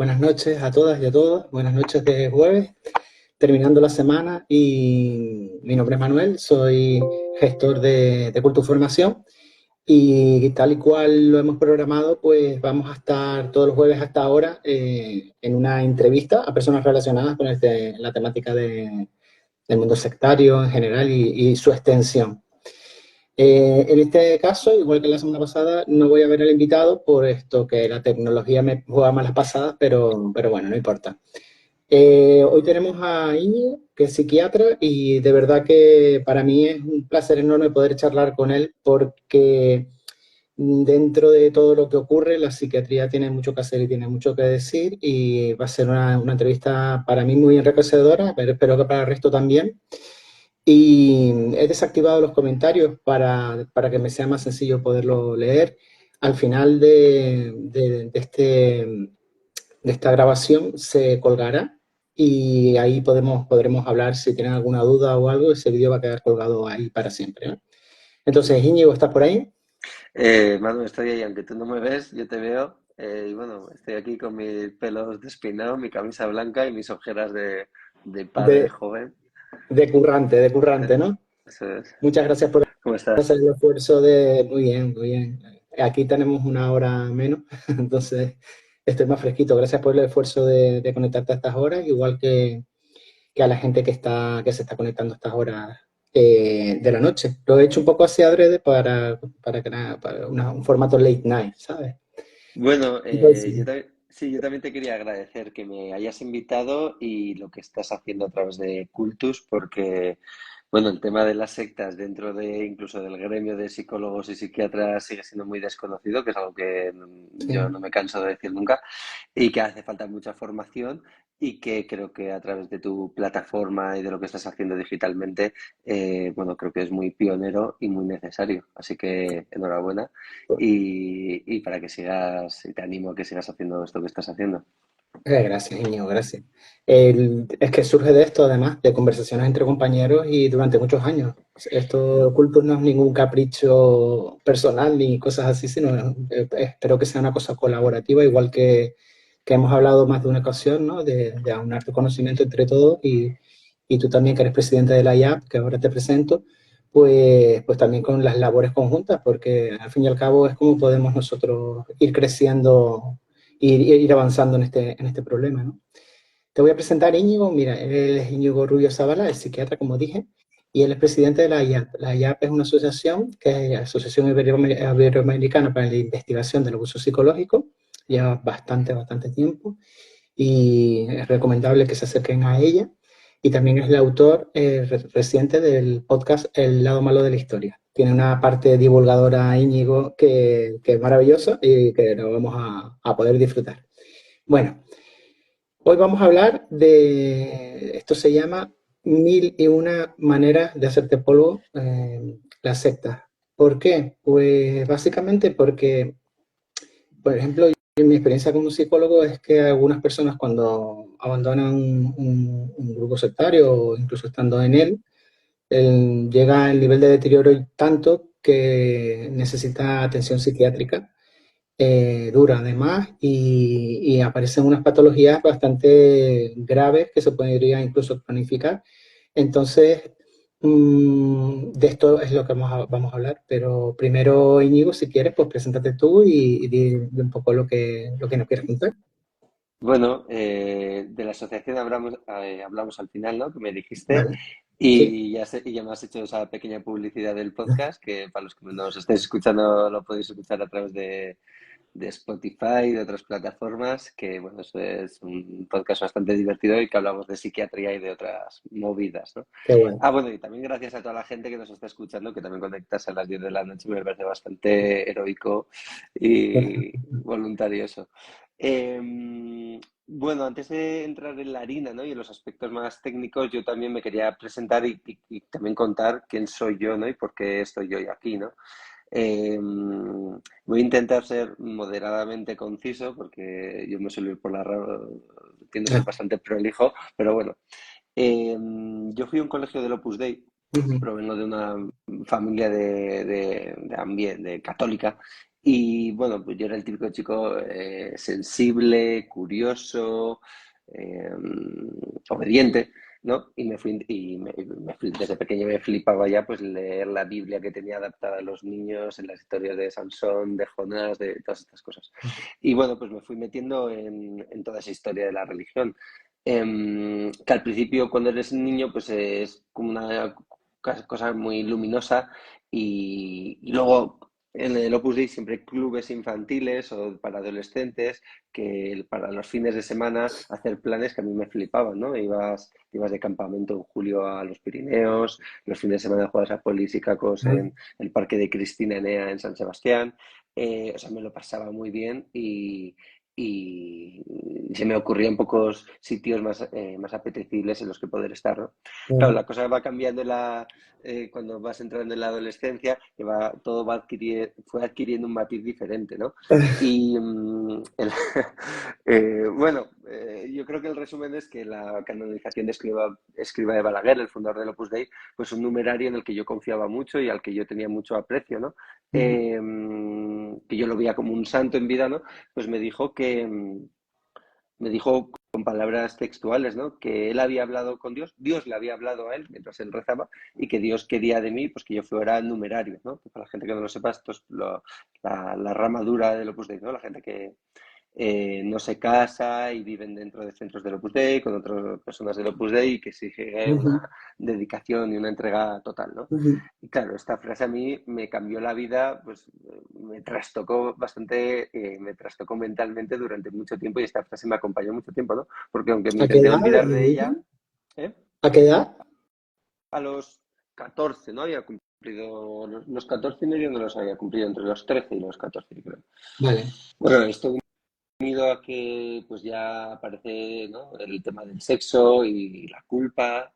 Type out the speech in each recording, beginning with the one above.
buenas noches a todas y a todos. Buenas noches de jueves, terminando la semana. Y mi nombre es Manuel, soy gestor de Cultura Formación. Y tal y cual lo hemos programado, pues vamos a estar todos los jueves hasta ahora en una entrevista a personas relacionadas con la temática del mundo sectario en general y su extensión. En este caso, igual que la semana pasada, no voy a ver al invitado por esto que la tecnología me juega malas pasadas, pero bueno, no importa. Hoy tenemos a Íñigo, que es psiquiatra, y de verdad que para mí es un placer enorme poder charlar con él porque dentro de todo lo que ocurre, la psiquiatría tiene mucho que hacer y tiene mucho que decir y va a ser una entrevista para mí muy enriquecedora, pero espero que para el resto también. Y he desactivado los comentarios para que me sea más sencillo poderlo leer. Al final de esta grabación se colgará y ahí podremos hablar si tienen alguna duda o algo. Ese vídeo va a quedar colgado ahí para siempre, ¿no? Entonces, Íñigo, ¿estás por ahí? Manu, estoy ahí, aunque tú no me ves, yo te veo. Y bueno, estoy aquí con mis pelos despeinados, mi camisa blanca y mis ojeras de padre De, joven. de Eh, currante, ¿no? Eso es. Muchas gracias por ¿Cómo estás? hacer el esfuerzo de... Muy bien, muy bien. Aquí tenemos una hora menos, entonces estoy más fresquito. Gracias por el esfuerzo de conectarte a estas horas, igual que a la gente que se está conectando a estas horas de la noche. Lo he hecho un poco así adrede para un formato late night, ¿sabes? Bueno, Entonces, sí, yo también te quería agradecer que me hayas invitado y lo que estás haciendo a través de Cultus, porque, bueno, el tema de las sectas dentro de incluso del gremio de psicólogos y psiquiatras sigue siendo muy desconocido, que es algo que yo sí. no me canso de decir nunca, y que hace falta mucha formación y que creo que a través de tu plataforma y de lo que estás haciendo digitalmente, bueno, creo que es muy pionero y muy necesario. Así que enhorabuena y para que sigas, y te animo a que sigas haciendo esto que estás haciendo. Gracias, Íñigo, gracias. Es que surge de esto, además, de conversaciones entre compañeros y durante muchos años. Esto, Cultus no es ningún capricho personal ni cosas así, sino espero que sea una cosa colaborativa, igual que hemos hablado más de una ocasión, ¿no? De aunar tu conocimiento entre todos y tú también, que eres presidente de la IAP, que ahora te presento, pues también con las labores conjuntas, porque al fin y al cabo es como podemos nosotros ir creciendo ir avanzando en este problema, ¿no? Te voy a presentar a Íñigo. Mira, él es Íñigo Rubio Zavala, es psiquiatra, como dije, y él es presidente de la IAP. La IAP es una asociación que es Asociación Iberoamericana para la Investigación del Abuso Psicológico. Lleva bastante tiempo y es recomendable que se acerquen a ella. Y también es el autor reciente del podcast El lado malo de la historia. Tiene una parte divulgadora, Íñigo, que es maravillosa y que lo vamos a poder disfrutar. Bueno, hoy vamos a hablar esto se llama Mil y una maneras de hacerte polvo, las sectas. ¿Por qué? Pues básicamente porque, por ejemplo, en mi experiencia como psicólogo es que algunas personas cuando abandonan un grupo sectario o incluso estando en él, llega el nivel de deterioro tanto que necesita atención psiquiátrica dura además y aparecen unas patologías bastante graves que se podría incluso planificar. Entonces, de esto es lo que vamos a hablar, pero primero, Íñigo, si quieres, pues preséntate tú y di un poco lo que nos quieres contar. Bueno, de la asociación hablamos al final, ¿no? Que me dijiste. Vale, sí, Y ya me has hecho esa pequeña publicidad del podcast, que para los que nos estéis escuchando lo podéis escuchar a través de Spotify y de otras plataformas, que bueno, eso es un podcast bastante divertido y que hablamos de psiquiatría y de otras movidas, ¿no? qué bueno. Ah, bueno, y también gracias a toda la gente que nos está escuchando, que también conectas a las 10 de la noche, me parece bastante heroico y voluntario eso. Bueno, antes de entrar en la harina, ¿no? Y en los aspectos más técnicos, yo también me quería presentar y también contar quién soy yo, ¿no? Y por qué estoy yo hoy aquí, ¿no? Voy a intentar ser moderadamente conciso porque yo me suelo ir por la rama, tiendo a ser bastante prolijo, pero bueno. Yo fui a un colegio del Opus Dei, Ujú, provengo de una familia de católica Y bueno, pues yo era el típico chico sensible, curioso, eh, obediente, ¿no? Desde pequeño me flipaba ya pues leer la Biblia que tenía adaptada a los niños, en las historias de Sansón, de Jonás, de todas estas cosas. Y bueno, pues me fui metiendo en toda esa historia de la religión. Que al principio, cuando eres niño, pues es como una cosa muy luminosa y luego en el Opus Dei siempre hay clubes infantiles o para adolescentes que para los fines de semana hacer planes que a mí me flipaban, ¿no? Ibas de campamento en julio a los Pirineos, los fines de semana jugabas a polis y cacos Ah, en el parque de Cristina Enea en San Sebastián. O sea, me lo pasaba muy bien y se me ocurrían pocos sitios más apetecibles en los que poder estar, ¿no? Claro, ah, la cosa va cambiando cuando vas entrando en la adolescencia, todo fue adquiriendo un matiz diferente, ¿no? Y bueno, yo creo que el resumen es que la canonización de Escriba de Balaguer, el fundador del Opus Dei, pues un numerario en el que yo confiaba mucho y al que yo tenía mucho aprecio, ¿no? ujú. Que yo lo veía como un santo en vida, ¿no? Pues me dijo con palabras textuales, ¿no? Que él había hablado con Dios, Dios le había hablado a él mientras él rezaba y que Dios quería de mí, pues que yo fuera numerario, ¿no? Que para la gente que no lo sepa, esto es la rama dura del Opus Dei, ¿no? La gente que no se casa y viven dentro de centros del Opus Dei con otras personas del Opus Dei y que exige Ujú, una dedicación y una entrega total, ¿no? ujú. Y claro, esta frase a mí me cambió la vida, pues me trastocó bastante, me trastocó mentalmente durante mucho tiempo y esta frase me acompañó mucho tiempo, ¿no? Porque aunque me ¿A qué intenté edad? olvidar de ella, ¿eh? ¿A qué edad? A los 14, ¿no? Había cumplido los 14 y medio, no los había cumplido entre los 13 y los 14, creo. Vale. Bueno, esto unido a que pues ya aparece, ¿no? El tema del sexo y la culpa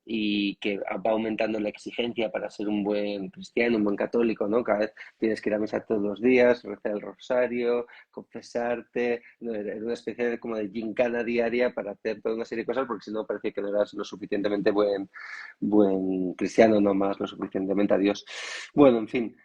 y que va aumentando la exigencia para ser un buen cristiano, un buen católico, ¿no? Cada vez tienes que ir a misa todos los días, rezar el rosario, confesarte, ¿no? Era una especie de, como de gincana diaria para hacer toda una serie de cosas porque si no parecía que no eras lo suficientemente buen cristiano, no más lo suficientemente a Dios. Bueno, en fin.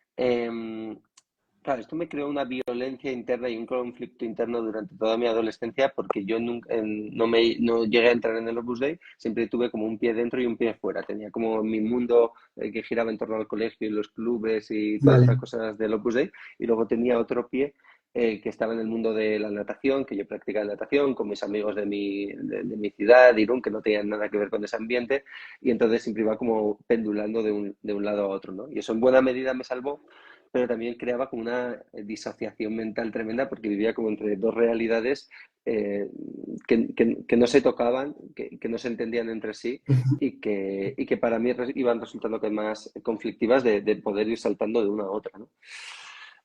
Claro, esto me creó una violencia interna y un conflicto interno durante toda mi adolescencia porque yo nunca, no llegué a entrar en el Opus Dei, siempre tuve como un pie dentro y un pie fuera. Tenía como mi mundo que giraba en torno al colegio y los clubes y todas estas Vale. cosas del Opus Dei y luego tenía otro pie que estaba en el mundo de la natación, que yo practicaba natación con mis amigos de mi ciudad, de Irún, que no tenían nada que ver con ese ambiente y entonces siempre iba como pendulando de un lado a otro, ¿no? Y eso en buena medida me salvó pero también creaba como una disociación mental tremenda porque vivía como entre dos realidades eh, que no se tocaban, que no se entendían entre sí Ujú. y que para mí iban resultando que más conflictivas de poder ir saltando de una a otra, ¿no?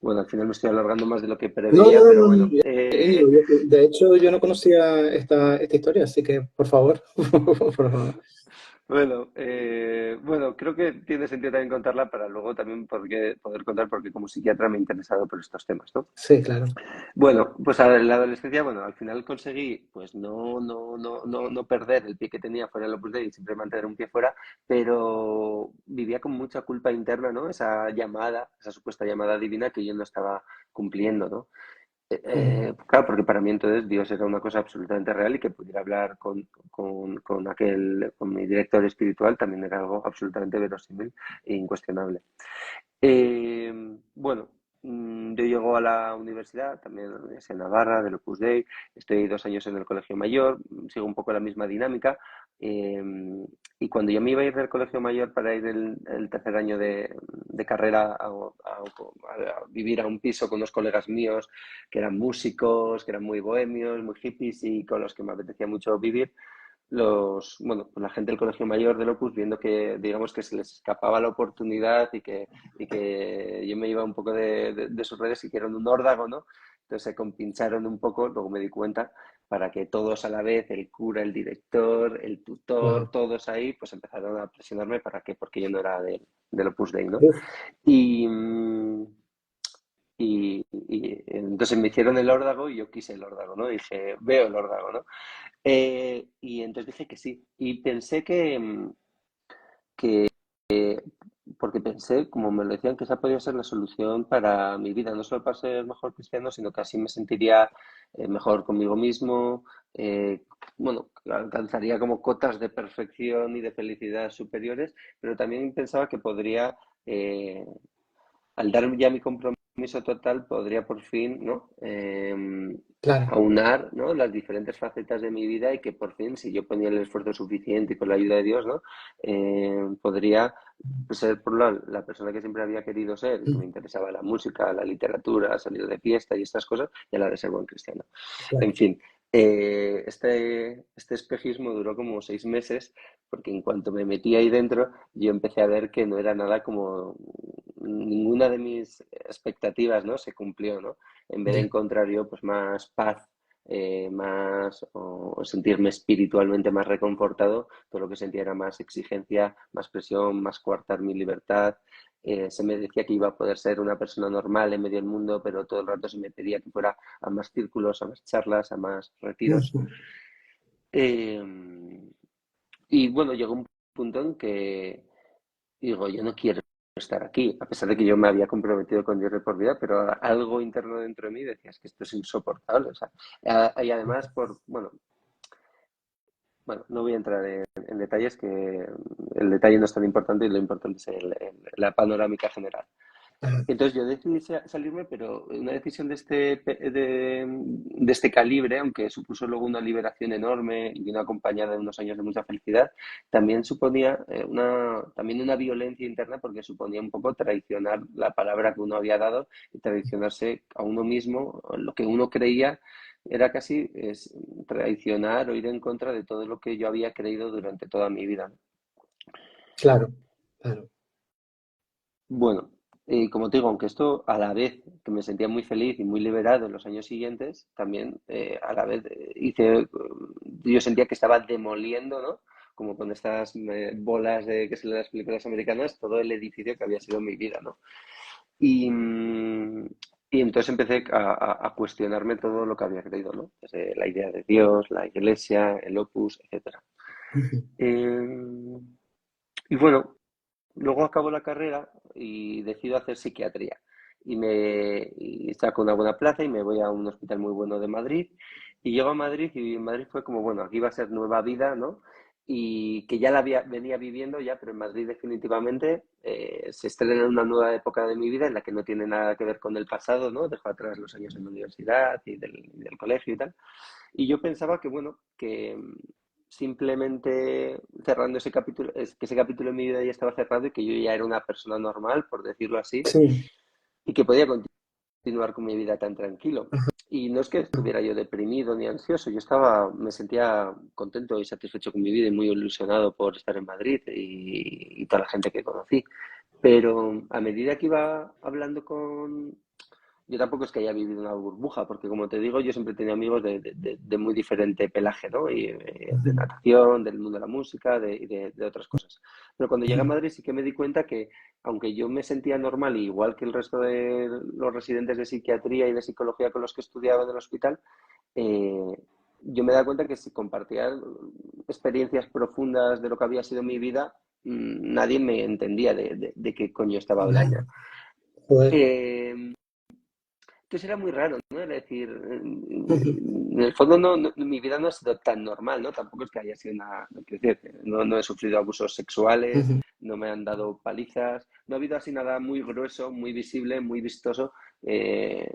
Bueno, al final me estoy alargando más de lo que No, preveía, no, pero no, no. bueno. Íñigo, de hecho, yo no conocía esta historia, así que, por favor, por favor. Bueno, creo que tiene sentido también contarla para luego también poder contar porque como psiquiatra me he interesado por estos temas, ¿no? Sí, claro. Bueno, pues en la adolescencia, bueno, al final conseguí, pues no perder el pie que tenía fuera del Opus Dei y siempre mantener un pie fuera, pero vivía con mucha culpa interna, ¿no? Esa llamada, esa supuesta llamada divina que yo no estaba cumpliendo, ¿no? Ujú. Claro, porque para mí entonces Dios era una cosa absolutamente real y que pudiera hablar con mi director espiritual también era algo absolutamente verosímil e incuestionable. Bueno, yo llego a la universidad, también a la Universidad de Navarra, del Opus Dei, estoy 2 años en el Colegio Mayor, sigo un poco la misma dinámica, eh, y cuando yo me iba a ir del Colegio Mayor para ir el tercer año de carrera a vivir a un piso con unos colegas míos que eran músicos, que eran muy bohemios, muy hippies y con los que me apetecía mucho vivir, bueno, pues la gente del Colegio Mayor del Opus, viendo que, digamos, que se les escapaba la oportunidad y que yo me iba un poco de sus redes y que eran un órdago, ¿no? Entonces se compincharon un poco, luego me di cuenta, para que todos a la vez, el cura, el director, el tutor, Wow. todos ahí, pues empezaron a presionarme porque yo no era del Opus Dei, ¿no? Uf. Y, mm, y entonces me hicieron el órdago y yo quise el órdago, ¿no? Dije, veo el órdago, ¿no? Y entonces dije que sí. Y pensé que porque pensé, como me lo decían, que esa podía ser la solución para mi vida, no solo para ser mejor cristiano, sino que así me sentiría mejor conmigo mismo, eh, bueno, alcanzaría como cotas de perfección y de felicidad superiores, pero también pensaba que podría, al dar ya mi compromiso total, podría por fin, ¿no? claro. Aunar, ¿no? Las diferentes facetas de mi vida y que por fin, si yo ponía el esfuerzo suficiente y con la ayuda de Dios, ¿no? Podría ser por la persona que siempre había querido ser, que me interesaba la música, la literatura, salir de fiesta y estas cosas, y a la de ser buen cristiano. En Claro. fin, este espejismo duró como 6 meses, porque en cuanto me metí ahí dentro, yo empecé a ver que no era nada como ninguna de mis expectativas, ¿no? Se cumplió, ¿no? En vez de Ya. encontrar yo pues más paz, más o sentirme espiritualmente más reconfortado, todo lo que sentía era más exigencia, más presión, más coartar mi libertad. Se me decía que iba a poder ser una persona normal en medio del mundo, pero todo el rato se me pedía que fuera a más círculos, a más charlas, a más retiros. Ujú. Eh, y bueno, llegó un punto en que digo, yo no quiero estar aquí, a pesar de que yo me había comprometido con Dios de por vida, pero algo interno dentro de mí decía, es que esto es insoportable. O sea, y además, bueno, no voy a entrar en detalles, que el detalle no es tan importante y lo importante es la panorámica general. Ajá. Entonces yo decidí salirme, pero una decisión de este calibre, aunque supuso luego una liberación enorme y vino acompañada de unos años de mucha felicidad, también suponía también una violencia interna, porque suponía un poco traicionar la palabra que uno había dado y traicionarse a uno mismo. Lo que uno creía era casi traicionar o ir en contra de todo lo que yo había creído durante toda mi vida, ¿no? Claro, claro. Bueno, como te digo, aunque esto a la vez que me sentía muy feliz y muy liberado en los años siguientes, también a la vez yo sentía que estaba demoliendo, ¿no? Como con estas bolas que salen en las películas americanas, todo el edificio que había sido mi vida, ¿no? Y, y entonces empecé a cuestionarme todo lo que había creído, ¿no? Desde la idea de Dios, la iglesia, el opus, etcétera. Ujú. Eh, y bueno, luego acabo la carrera y decido hacer psiquiatría. Y saco una buena plaza y me voy a un hospital muy bueno de Madrid. Y llego a Madrid y en Madrid fue como, bueno, aquí va a ser nueva vida, ¿no? Y que ya venía viviendo ya, pero en Madrid definitivamente se estrena una nueva época de mi vida en la que no tiene nada que ver con el pasado, ¿no? Dejo atrás los años en la universidad y del colegio y tal. Y yo pensaba que, bueno, que simplemente cerrando ese capítulo, es que ese capítulo de mi vida ya estaba cerrado y que yo ya era una persona normal, por decirlo así, Sí. y que podía continuar con mi vida tan tranquilo. Y no es que estuviera yo deprimido ni ansioso, me sentía contento y satisfecho con mi vida y muy ilusionado por estar en Madrid y toda la gente que conocí. Pero a medida que iba hablando yo tampoco es que haya vivido una burbuja, porque como te digo, yo siempre he tenido amigos de muy diferente pelaje, ¿no? Y de Ujú. natación, del mundo de la música y de otras cosas. Pero cuando llegué a Ujú. Madrid sí que me di cuenta que, aunque yo me sentía normal, igual que el resto de los residentes de psiquiatría y de psicología con los que estudiaba en el hospital, eh, yo me daba cuenta que si compartía experiencias profundas de lo que había sido mi vida, nadie me entendía de qué coño estaba Ya. hablando. Joder. Eh, entonces era muy raro, ¿no? Era decir, Ujú. en el fondo mi vida no ha sido tan normal, ¿no? Tampoco es que haya sido una, no, quiero decir, no he sufrido abusos sexuales, Ujú. no me han dado palizas, no ha habido así nada muy grueso, muy visible, muy vistoso, eh,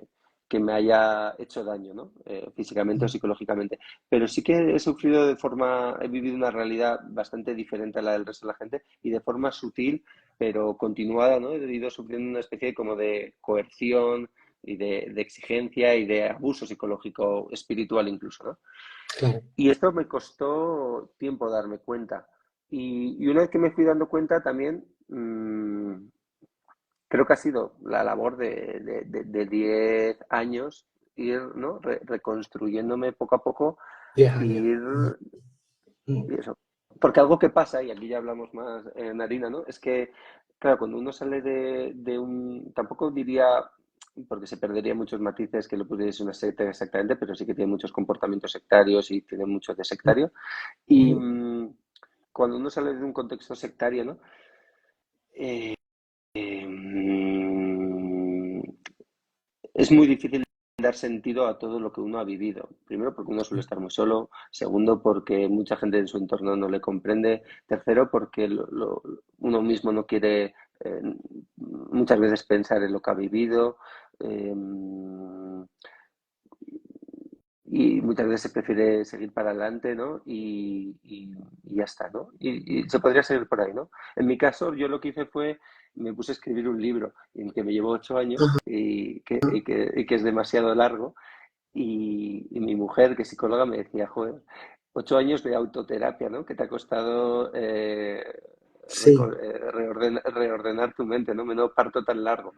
que me haya hecho daño, ¿no? Físicamente o Ujú. psicológicamente. Pero sí que he vivido una realidad bastante diferente a la del resto de la gente y de forma sutil, pero continuada, ¿no? He ido sufriendo una especie como de coerción y de exigencia y de abuso psicológico espiritual incluso, ¿no? Claro. Y esto me costó tiempo darme cuenta. Y una vez que me fui dando cuenta también, creo que ha sido la labor de 10 años ir, ¿no? Reconstruyéndome poco a poco, 10 años. ir Ujú. y Ujú. eso. Porque algo que pasa, y aquí ya hablamos más en harina, ¿no? Es que, claro, cuando uno sale de un, tampoco diría, porque se perdería muchos matices que lo pudiese una secta exactamente, pero sí que tiene muchos comportamientos sectarios y tiene mucho de sectario. Y Ujú. cuando uno sale de un contexto sectario, ¿no? mm, es muy difícil dar sentido a todo lo que uno ha vivido. Primero, porque uno suele estar muy solo. Segundo, porque mucha gente en su entorno no le comprende. Tercero, porque uno mismo no quiere muchas veces pensar en lo que ha vivido. Eh, y muchas veces se prefiere seguir para adelante, ¿no? Y ya está, ¿no? Y se podría seguir por ahí, ¿no? En mi caso, yo lo que hice fue, me puse a escribir un libro que me llevó 8 años y que es demasiado largo. Y mi mujer, que es psicóloga, me decía, joder, 8 años de autoterapia, ¿no? Que te ha costado Sí. reordenar tu mente, ¿no? Menudo parto tan largo.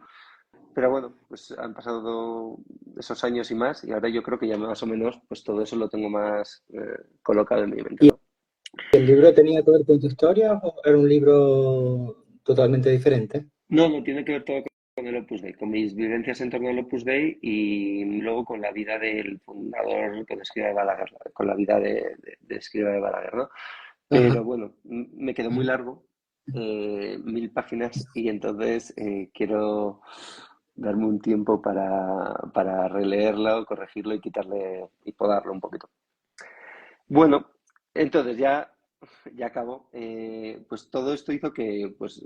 Pero bueno, pues han pasado esos años y más y ahora yo creo que ya más o menos pues todo eso lo tengo más colocado en mi mente, ¿Y ¿no? el libro tenía que ver con tu historia o era un libro totalmente diferente? No, no, tiene que ver todo con el Opus Dei, con mis vivencias en torno al Opus Dei y luego con la vida del fundador, con Escriba de Balaguer, con la vida de Escriba de Balaguer, ¿no? Pero Ajá. bueno, me quedó muy largo, 1000 páginas, y entonces quiero darme un tiempo para releerlo, corregirlo y quitarle y podarlo un poquito. Bueno, entonces ya acabo. Pues todo esto hizo que pues,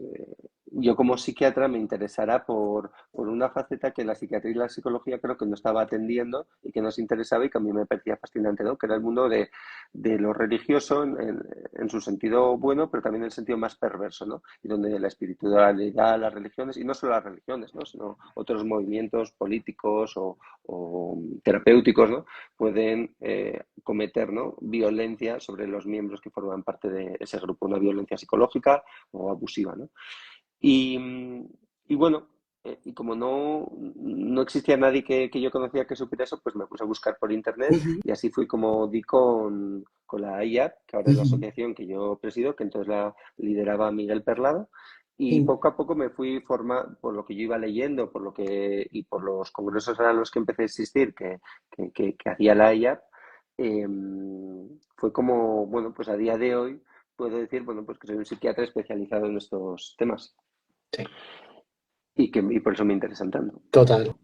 yo como psiquiatra me interesara por una faceta que la psiquiatría y la psicología creo que no estaba atendiendo y que nos interesaba y que a mí me parecía fascinante, ¿no? Que era el mundo de lo religioso en su sentido bueno, pero también en el sentido más perverso, ¿no? Y donde la espiritualidad, las religiones, y no solo las religiones, ¿no? Sino otros movimientos políticos o terapéuticos, ¿no? Pueden cometer, ¿no? Violencia sobre los miembros que forman parte de ese grupo, una violencia psicológica o abusiva, ¿no? Y, y bueno, y como no existía nadie que yo conocía que supiera eso, pues me puse a buscar por internet Ujú, y así fui como di con la IAP, que ahora es la ujú. asociación que yo presido, que entonces la lideraba Miguel Perlado. Y Sí. poco a poco me fui formando, por lo que yo iba leyendo, y por los congresos a los que empecé a asistir, que hacía la IAP, eh, fue como, bueno, pues a día de hoy puedo decir, bueno, pues que soy un psiquiatra especializado en estos temas Sí, y por eso me interesan tanto. total,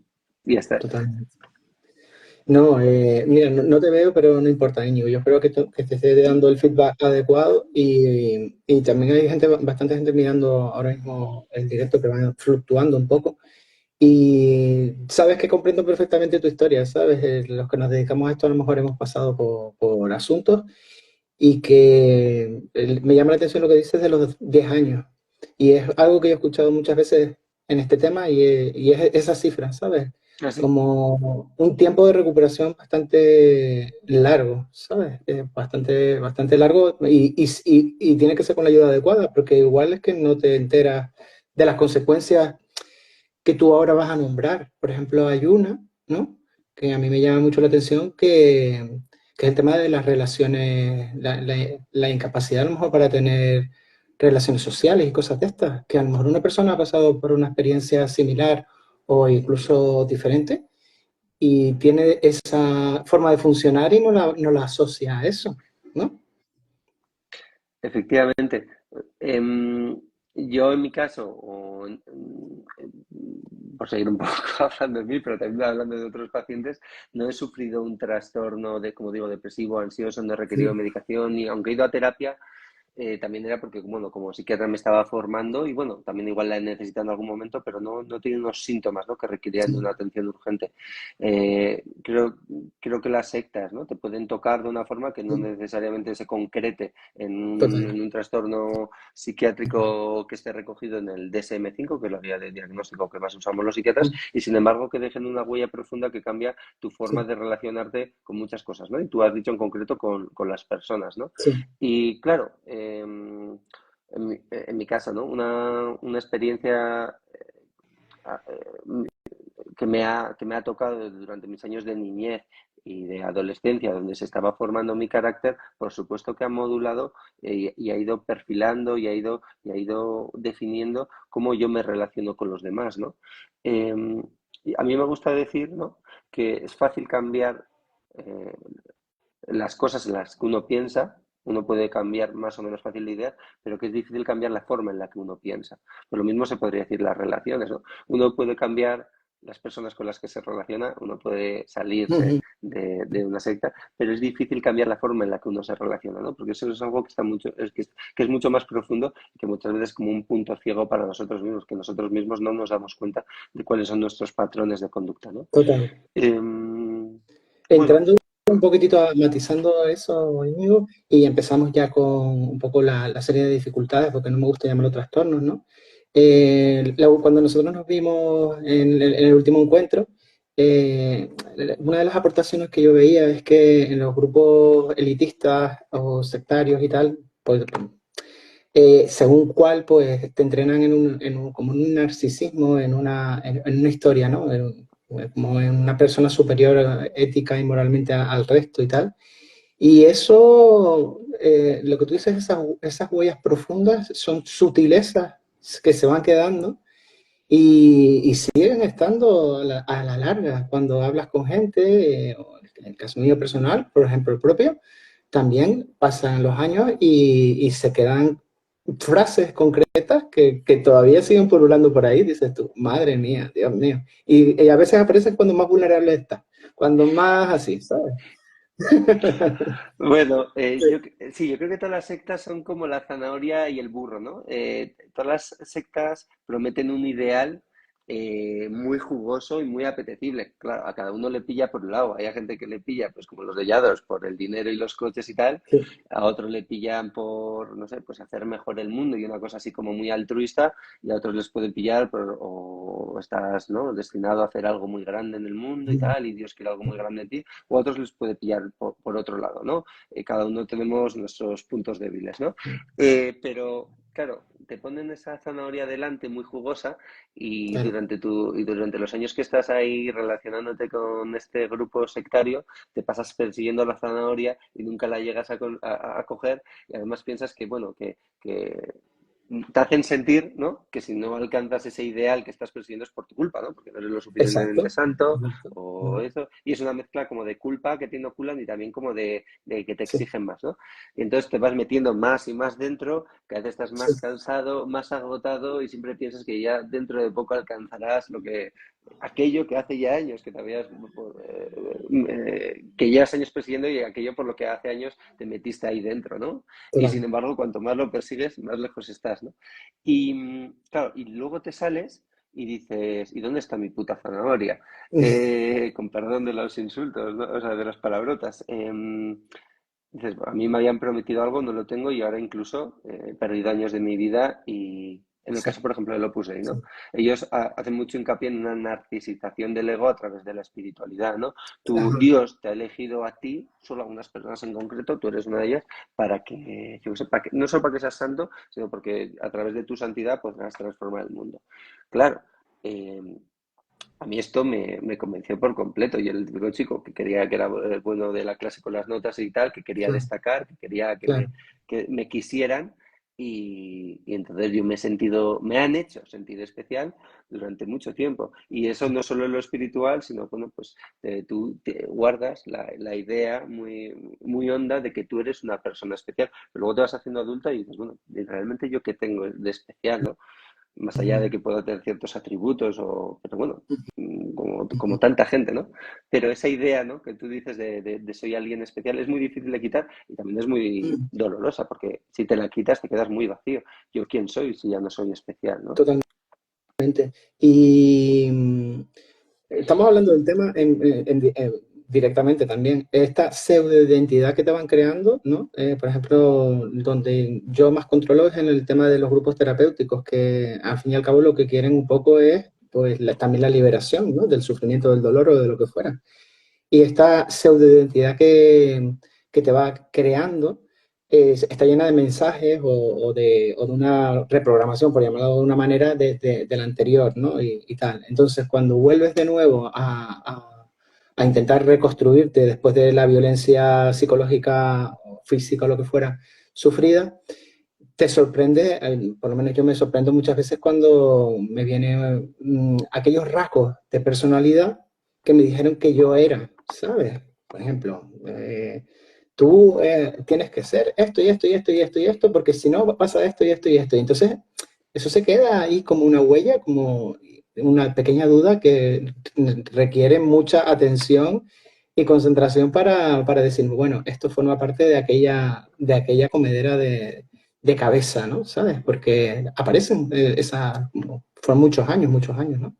Y ya está. totalmente. No, mira, no te veo, pero no importa, Íñigo. Yo espero que te esté dando el feedback adecuado y también hay gente, bastante gente mirando ahora mismo el directo que va fluctuando un poco. Y sabes que comprendo perfectamente tu historia, ¿sabes? Los que nos dedicamos a esto a lo mejor hemos pasado por asuntos y que me llama la atención lo que dices de los 10 años. Y es algo que yo he escuchado muchas veces en este tema y es esa cifra, ¿sabes? Así. Como un tiempo de recuperación bastante largo, ¿sabes? Bastante largo y tiene que ser con la ayuda adecuada, porque igual es que no te enteras de las consecuencias que tú ahora vas a nombrar. Por ejemplo, hay una, ¿no? Que a mí me llama mucho la atención, que es el tema de las relaciones, la incapacidad a lo mejor para tener relaciones sociales y cosas de estas, que a lo mejor una persona ha pasado por una experiencia similar o incluso diferente y tiene esa forma de funcionar y no la asocia a eso, ¿no? Efectivamente. Yo en mi caso, por seguir un poco hablando de mí, pero también hablando de otros pacientes, no he sufrido un trastorno de, como digo, depresivo, ansioso, no he requerido Sí, medicación, y aunque he ido a terapia, también era porque, bueno, como psiquiatra me estaba formando y, bueno, también igual la he necesitado en algún momento, pero no tiene unos síntomas, ¿no? Que requerían de una sí, atención urgente. Creo que las sectas, ¿no? Te pueden tocar de una forma que no sí, necesariamente se concrete total. en un trastorno psiquiátrico que esté recogido en el DSM-5, que es la guía de diagnóstico que más usamos los psiquiatras, y sin embargo que dejen una huella profunda que cambia tu forma Sí, de relacionarte con muchas cosas, ¿no? Y tú has dicho en concreto con las personas, ¿no? sí, Y claro, en mi caso, ¿no? Una experiencia que me ha tocado durante mis años de niñez y de adolescencia, donde se estaba formando mi carácter, por supuesto que ha modulado y ha ido perfilando y ha ido definiendo cómo yo me relaciono con los demás, ¿no? Eh, y a mí me gusta decir, ¿no? Que es fácil cambiar eh, las cosas en las que uno piensa, Uno puede cambiar más o menos fácil de ideas, pero que es difícil cambiar la forma en la que uno piensa. Pues lo mismo se podría decir las relaciones, ¿no? Uno puede cambiar las personas con las que se relaciona, uno puede salirse Ujú. de una secta, pero es difícil cambiar la forma en la que uno se relaciona, ¿no? Porque eso es algo que está mucho, que es mucho más profundo y que muchas veces es como un punto ciego para nosotros mismos, que nosotros mismos no nos damos cuenta de cuáles son nuestros patrones de conducta, ¿no? Total. Bueno, Entrando un poquitito, matizando eso, amigo, y empezamos ya con un poco la serie de dificultades, porque no me gusta llamarlo trastornos, ¿no? Cuando nosotros nos vimos en el último encuentro, una de las aportaciones que yo veía es que en los grupos elitistas o sectarios y tal, pues según cuál, pues te entrenan como en un narcisismo, en una historia, ¿no? Como en una persona superior ética y moralmente al resto y tal. Y eso, lo que tú dices, esas huellas profundas son sutilezas que se van quedando y siguen estando a la larga. Cuando hablas con gente, o en el caso mío personal, por ejemplo, el propio, también pasan los años y se quedan frases concretas que todavía siguen pululando por ahí. Dices tú, madre mía, Dios mío. Y a veces aparecen cuando más vulnerable está, cuando más así, ¿sabes? bueno, sí, yo creo que todas las sectas son como la zanahoria y el burro, ¿no? Todas las sectas prometen un ideal muy jugoso y muy apetecible. Claro, a cada uno le pilla por un lado. Hay gente que le pilla, pues como los de Yados, por el dinero y los coches y tal. Sí, A otros le pillan por, no sé, pues hacer mejor el mundo y una cosa así como muy altruista. Y a otros les puede pillar o estás, ¿no? Destinado a hacer algo muy grande en el mundo y tal, y Dios quiere algo muy grande en ti. O a otros les puede pillar por otro lado, ¿no? Cada uno tenemos nuestros puntos débiles, ¿no? Pero, claro, te ponen esa zanahoria delante muy jugosa claro. y durante los años que estás ahí relacionándote con este grupo sectario, te pasas persiguiendo la zanahoria y nunca la llegas a coger y además piensas que, bueno, que te hacen sentir, ¿no? Que si no alcanzas ese ideal que estás persiguiendo es por tu culpa, ¿no? Porque no eres lo suficientemente Exacto. santo Exacto. o eso. Y es una mezcla como de culpa que te inoculan y también como de que te Sí, exigen más, ¿no? Y entonces te vas metiendo más y más dentro, cada vez estás sí, más cansado, más agotado y siempre piensas que ya dentro de poco alcanzarás lo que aquello que hace ya años que te habías que llevas años persiguiendo y aquello por lo que hace años te metiste ahí dentro, ¿no? Y sin total. embargo, cuanto más lo persigues, más lejos estás, ¿no? Y claro, y luego te sales y dices, ¿y dónde está mi puta zanahoria? Con perdón de los insultos, ¿no? O sea, de las palabrotas. Dices, "Bueno, a mí me habían prometido algo, no lo tengo y ahora incluso he perdido años de mi vida y en el Sí, caso, por ejemplo, del Opus Dei, ¿no? sí, Ellos hacen mucho hincapié en una narcisización del ego a través de la espiritualidad, ¿no? Tu ajá, Dios te ha elegido a ti, solo a unas personas en concreto, tú eres una de ellas, para que, yo qué sé, no solo para que seas santo, sino porque a través de tu santidad podrás transformar el mundo. Claro, eh, a mí esto me convenció por completo. Y el típico chico que quería que era el bueno de la clase con las notas y tal, que quería claro, destacar, que quería claro. que me quisieran. Y entonces yo me he sentido, me han hecho sentir especial durante mucho tiempo. Y eso no solo en lo espiritual, sino, bueno, pues tú te guardas la idea muy, muy honda de que tú eres una persona especial. Pero luego te vas haciendo adulta y dices, bueno, realmente yo qué tengo de especial, ¿no? Más allá de Ujú, que pueda tener ciertos atributos, pero bueno, como ujú. tanta gente, ¿no? Pero esa idea, ¿no? Que tú dices de soy alguien especial es muy difícil de quitar y también es muy Mm, dolorosa, porque si te la quitas te quedas muy vacío. ¿Yo quién soy si ya no soy especial, ¿no? totalmente. Y estamos hablando del tema directamente también. Esta pseudo-identidad que te van creando, ¿no? Por ejemplo, donde yo más controlo es en el tema de los grupos terapéuticos, que al fin y al cabo lo que quieren un poco es pues también la liberación, ¿no? Del sufrimiento, del dolor o de lo que fuera. Y esta pseudoidentidad que te va creando está llena de mensajes o de una reprogramación, por llamarlo de una manera, de la anterior, ¿no? Y tal. Entonces, cuando vuelves de nuevo a intentar reconstruirte después de la violencia psicológica, o física o lo que fuera, sufrida, te sorprende, por lo menos yo me sorprendo muchas veces cuando me vienen aquellos rasgos de personalidad que me dijeron que yo era, ¿sabes? Por ejemplo, tú tienes que ser esto y esto y esto y esto y esto, porque si no pasa esto y esto y esto. Y entonces, eso se queda ahí como una huella, como una pequeña duda que requiere mucha atención y concentración para decir, bueno, esto forma parte de aquella comedera de cabeza, ¿no? ¿Sabes? Porque aparecen fueron muchos años, ¿no?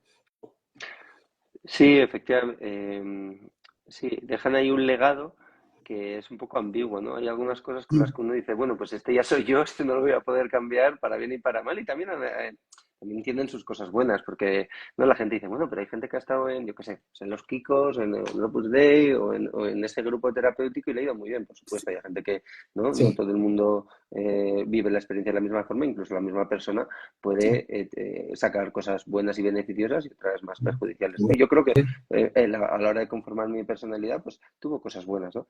Sí, efectivamente. Sí, dejan ahí un legado que es un poco ambiguo, ¿no? Hay algunas cosas con las que uno dice, bueno, pues este ya soy yo, este no lo voy a poder cambiar para bien y para mal. Y también, también tienen sus cosas buenas, porque no la gente dice, bueno, pero hay gente que ha estado en, yo qué sé, pues en los Kikos, en el Opus Dei o en ese grupo terapéutico y le ha ido muy bien. Por supuesto, hay gente que no, no Sí, todo el mundo vive la experiencia de la misma forma, incluso la misma persona sí. puede sacar cosas buenas y beneficiosas y otras más perjudiciales, ¿no? Sí. Y yo creo que a la hora de conformar mi personalidad, pues tuvo cosas buenas, ¿no?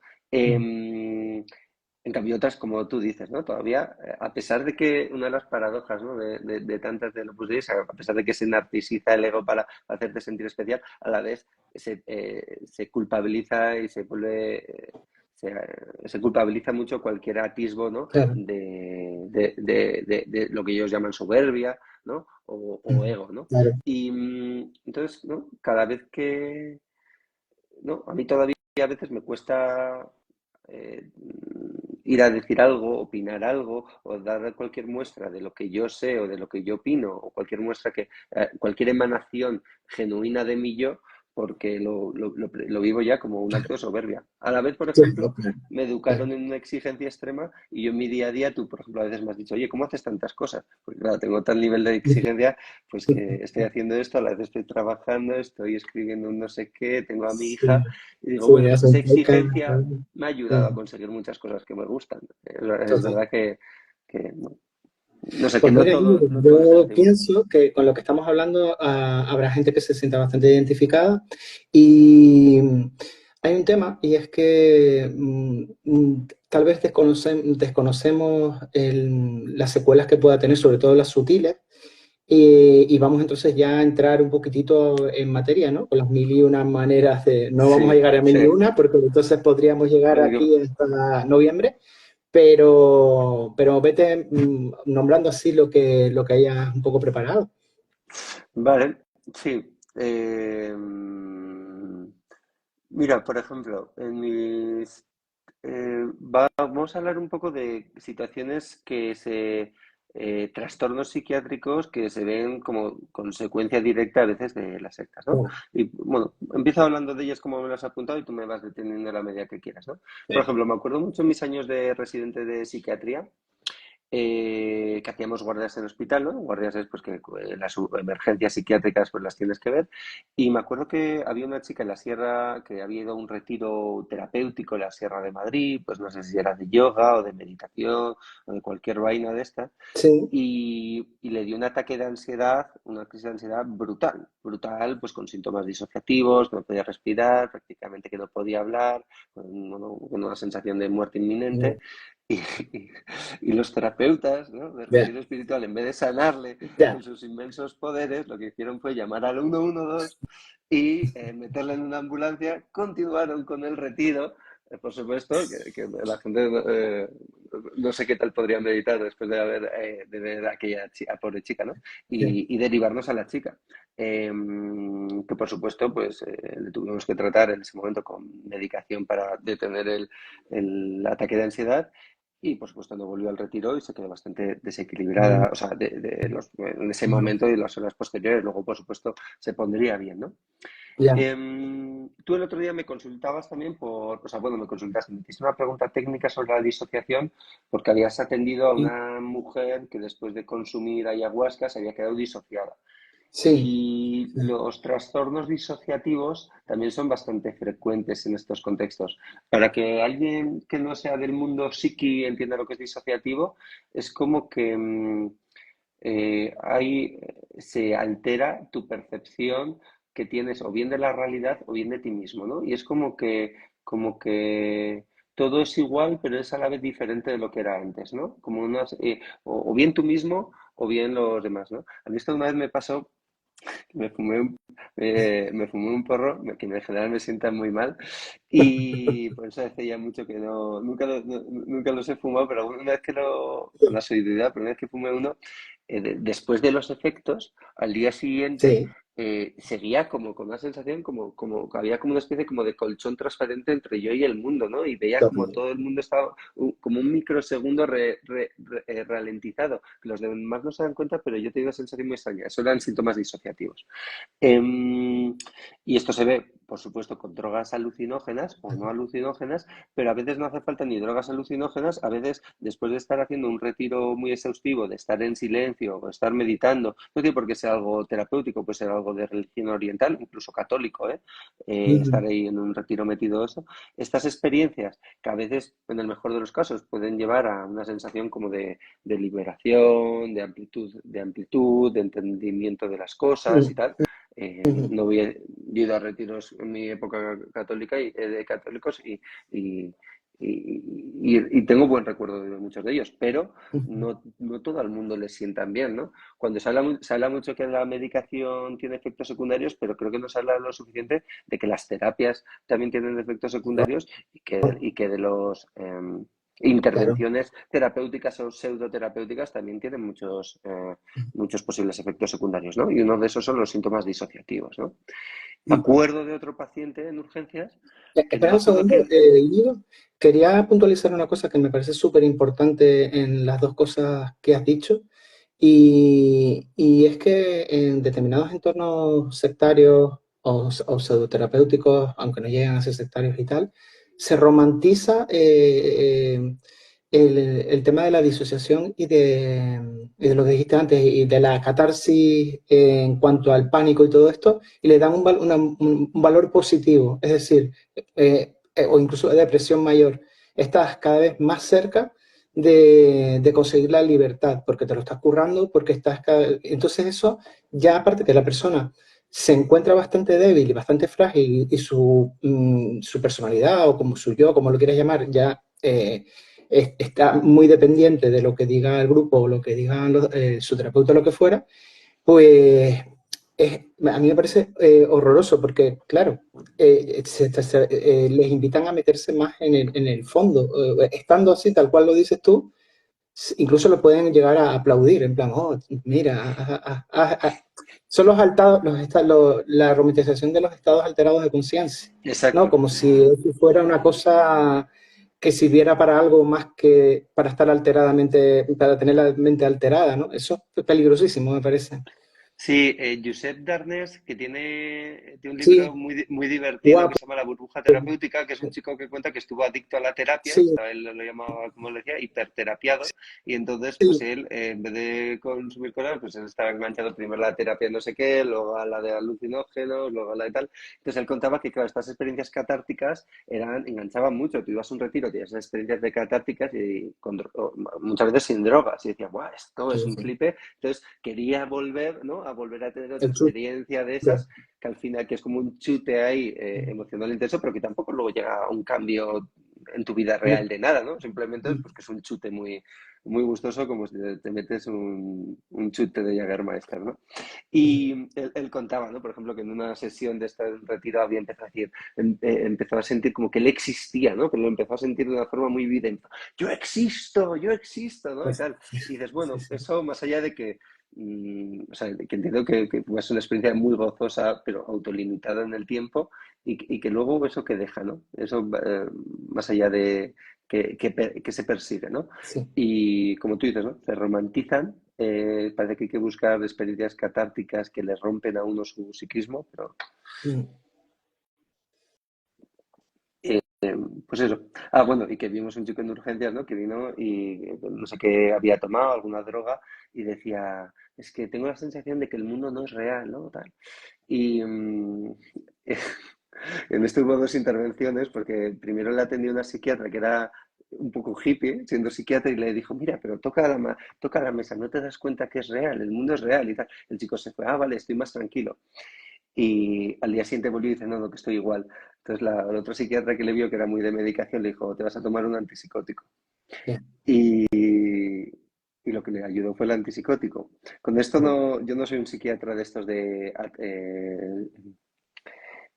En cambio, otras, como tú dices, ¿no? Todavía, a pesar de que una de las paradojas, ¿no? de tantas de Opus Dei, a pesar de que se narcisiza el ego para hacerte sentir especial, a la vez se culpabiliza y se vuelve, se culpabiliza mucho cualquier atisbo, ¿no? Claro. De lo que ellos llaman soberbia, ¿no? O ego, ¿no? Claro. Y entonces, ¿no? Cada vez que, ¿no? A mí todavía a veces me cuesta ir a decir algo, opinar algo o dar cualquier muestra de lo que yo sé o de lo que yo opino o cualquier muestra que, cualquier emanación genuina de mí yo, porque lo vivo ya como un acto de soberbia. A la vez, por Claro, ejemplo, claro, me claro. educaron en una exigencia extrema y yo en mi día a día, tú, por ejemplo, a veces me has dicho, oye, ¿cómo haces tantas cosas? Porque claro, tengo tal nivel de exigencia, pues que estoy haciendo esto, a la vez estoy trabajando, estoy escribiendo un no sé qué, tengo a mi hija Sí, y digo, sí, bueno, hace esa un podcast. exigencia me ha ayudado a conseguir muchas cosas que me gustan. Es Total. verdad que no, no sé, que Pues no mira, todo, Íñigo, no todo es yo negativo. pienso que con lo que estamos hablando habrá gente que se sienta bastante identificada y hay un tema y es que tal vez desconocemos las secuelas que pueda tener, sobre todo las sutiles, y vamos entonces ya a entrar un poquitito en materia, ¿no? Con las mil y una maneras de... No vamos a Sí, llegar a mil y sí. una porque entonces podríamos llegar No digo- aquí hasta noviembre, pero vete nombrando así lo que hayas un poco preparado. Vale, sí. Mira, por ejemplo, vamos a hablar un poco de situaciones trastornos psiquiátricos que se ven como consecuencia directa a veces de las sectas, ¿no? Oh, Y bueno, empiezo hablando de ellas como me las has apuntado y tú me vas deteniendo a la medida que quieras, ¿no? Por sí, ejemplo, me acuerdo mucho en mis años de residente de psiquiatría que hacíamos guardias en hospital, ¿no? Guardias es pues que las emergencias psiquiátricas pues las tienes que ver. Y me acuerdo que había una chica en la sierra que había ido a un retiro terapéutico en la Sierra de Madrid, pues no sé si era de yoga o de meditación o de cualquier vaina de esta, sí, y le dio un ataque de ansiedad, una crisis de ansiedad brutal, brutal, pues con síntomas disociativos, no podía respirar, prácticamente que no podía hablar, bueno, con una sensación de muerte inminente. Y, y los terapeutas, ¿no? del ya, retiro espiritual, en vez de sanarle ya, con sus inmensos poderes, lo que hicieron fue llamar al 112 y meterle en una ambulancia, continuaron con el retiro. Por supuesto, que la gente no sé qué tal podría meditar después de ver a aquella pobre chica, ¿no? ya, Y derivarnos a la chica. Que por supuesto, pues le tuvimos que tratar en ese momento con medicación para detener el ataque de ansiedad y por supuesto no volvió al retiro y se quedó bastante desequilibrada, o sea, en ese momento y las horas posteriores. Luego, por supuesto, se pondría bien, ¿no? ya, Tú el otro día me consultabas también o sea, bueno, me consultaste, me hiciste una pregunta técnica sobre la disociación porque habías atendido a una mujer que después de consumir ayahuasca se había quedado disociada. sí, Y sí, los trastornos disociativos también son bastante frecuentes en estos contextos. Para que alguien que no sea del mundo psiqui entienda lo que es disociativo, es como que se altera tu percepción que tienes o bien de la realidad o bien de ti mismo, ¿no? Y es como que todo es igual, pero es a la vez diferente de lo que era antes, ¿no? Como o bien tú mismo o bien los demás, ¿no? A mí esto una vez me pasó Me fumé un porro, que en general me sienta muy mal, y por eso hace ya mucho que nunca los he fumado, pero una vez que con la solidaridad, pero una vez que fumé uno, después de los efectos, al día siguiente, Sí, seguía como con una sensación como que había como una especie como de colchón transparente entre yo y el mundo, ¿no? Y veía como totalmente. todo el mundo estaba como un microsegundo ralentizado. Los demás no se dan cuenta, pero yo tenía una sensación muy extraña. Eso eran síntomas disociativos. Em, y esto se ve, por supuesto, con drogas alucinógenas o no alucinógenas, pero a veces no hace falta ni drogas alucinógenas. A veces, después de estar haciendo un retiro muy exhaustivo, de estar en silencio o estar meditando, no tiene por qué ser algo terapéutico, puede ser algo de religión oriental, incluso católico, ¿eh? Estar Ujú. ahí en un retiro metido eso. Estas experiencias, que a veces, en el mejor de los casos, pueden llevar a una sensación como de liberación, de amplitud, de entendimiento de las cosas y Ujú. tal. Ujú. No voy a, yo he ido a retiros en mi época católica de católicos y tengo buen recuerdo de muchos de ellos, pero Ujú. no todo el mundo les sientan bien, ¿no? Cuando se habla mucho que la medicación tiene efectos secundarios, pero creo que no se habla lo suficiente de que las terapias también tienen efectos secundarios y que de los Claro. intervenciones terapéuticas o pseudoterapéuticas también tienen muchos posibles efectos secundarios, ¿no? Y uno de esos son los síntomas disociativos, ¿no? Me Ujú. acuerdo de otro paciente en urgencias que no Espera me un acuerdo segundo, quién. Íñigo. Quería puntualizar una cosa que me parece súper importante en las dos cosas que has dicho. Y es que en determinados entornos sectarios o pseudoterapéuticos, aunque no lleguen a ser sectarios y tal, se romantiza el tema de la disociación y de lo que dijiste antes, y de la catarsis en cuanto al pánico y todo esto, y le dan un valor positivo, es decir, o incluso de depresión mayor. Estás cada vez más cerca de conseguir la libertad, porque te lo estás currando, porque Entonces eso, ya aparte que la persona se encuentra bastante débil y bastante frágil y su personalidad o como su yo, como lo quieras llamar, ya está muy dependiente de lo que diga el grupo o lo que diga su terapeuta o lo que fuera, pues a mí me parece horroroso porque, claro, les invitan a meterse más en el fondo. Estando así, tal cual lo dices tú, incluso lo pueden llegar a aplaudir, en plan, oh, mira, son la romantización de los estados alterados de conciencia, ¿no? Exacto. Como si eso fuera una cosa que sirviera para algo más que para estar alteradamente, para tener la mente alterada, ¿no? Eso es peligrosísimo, me parece. Sí, Josep Darnés, que tiene un libro Sí, muy divertido que guapo. se llama La burbuja terapéutica, que es un chico que cuenta que estuvo adicto a la terapia, Sí, estaba, él lo llamaba, como le decía, hiperterapiado, y entonces, pues sí, él, en vez de consumir cosas, pues él estaba enganchado primero a la terapia no sé qué, luego a la de alucinógenos, luego a la de tal. Entonces él contaba que, claro, estas experiencias catárticas enganchaban mucho. Tú ibas a un retiro, tenías esas experiencias de catárticas y muchas veces sin drogas, y decías, ¡guau! Esto es sí, un sí. flipe. Entonces quería volver, ¿no? A volver a tener otra El chute. experiencia de esas, que al final que es como un chute ahí emocional intenso, pero que tampoco luego llega a un cambio en tu vida real de nada, ¿no? Simplemente pues que es un chute muy gustoso, como si te metes un chute de Jägermeister, ¿no? Y él contaba, ¿no? Por ejemplo, que en una sesión de este retiro había empezado a decir, empezó a sentir como que él existía, ¿no? Que lo empezó a sentir de una forma muy evidente. Yo existo, ¿no? Y Pues, tal. Y dices, sí, bueno, sí. eso más allá de que o sea, que entiendo que es una experiencia muy gozosa, pero autolimitada en el tiempo y que luego eso que deja, ¿no? Eso más allá de que se persigue, ¿no? Sí. Y como tú dices, ¿no? Se romantizan, parece que hay que buscar experiencias catárticas que le rompen a uno su psiquismo, pero Mm. pues eso. Ah, bueno, y que vimos un chico en urgencias, ¿no? Que vino y no sé qué había tomado, alguna droga, y decía, es que tengo la sensación de que el mundo no es real, ¿no? Tal. Y en esto hubo dos intervenciones, porque primero le atendió una psiquiatra que era un poco hippie, siendo psiquiatra, y le dijo, mira, pero toca la mesa, no te das cuenta que es real, el mundo es real y tal. El chico se fue, ah, vale, estoy más tranquilo. Y al día siguiente volvió y dice, no, no, que estoy igual. Entonces la otra psiquiatra que le vio, que era muy de medicación, le dijo, te vas a tomar un antipsicótico. Sí. Y, y lo lo que le ayudó fue el antipsicótico. Con esto no, yo no soy un psiquiatra de estos de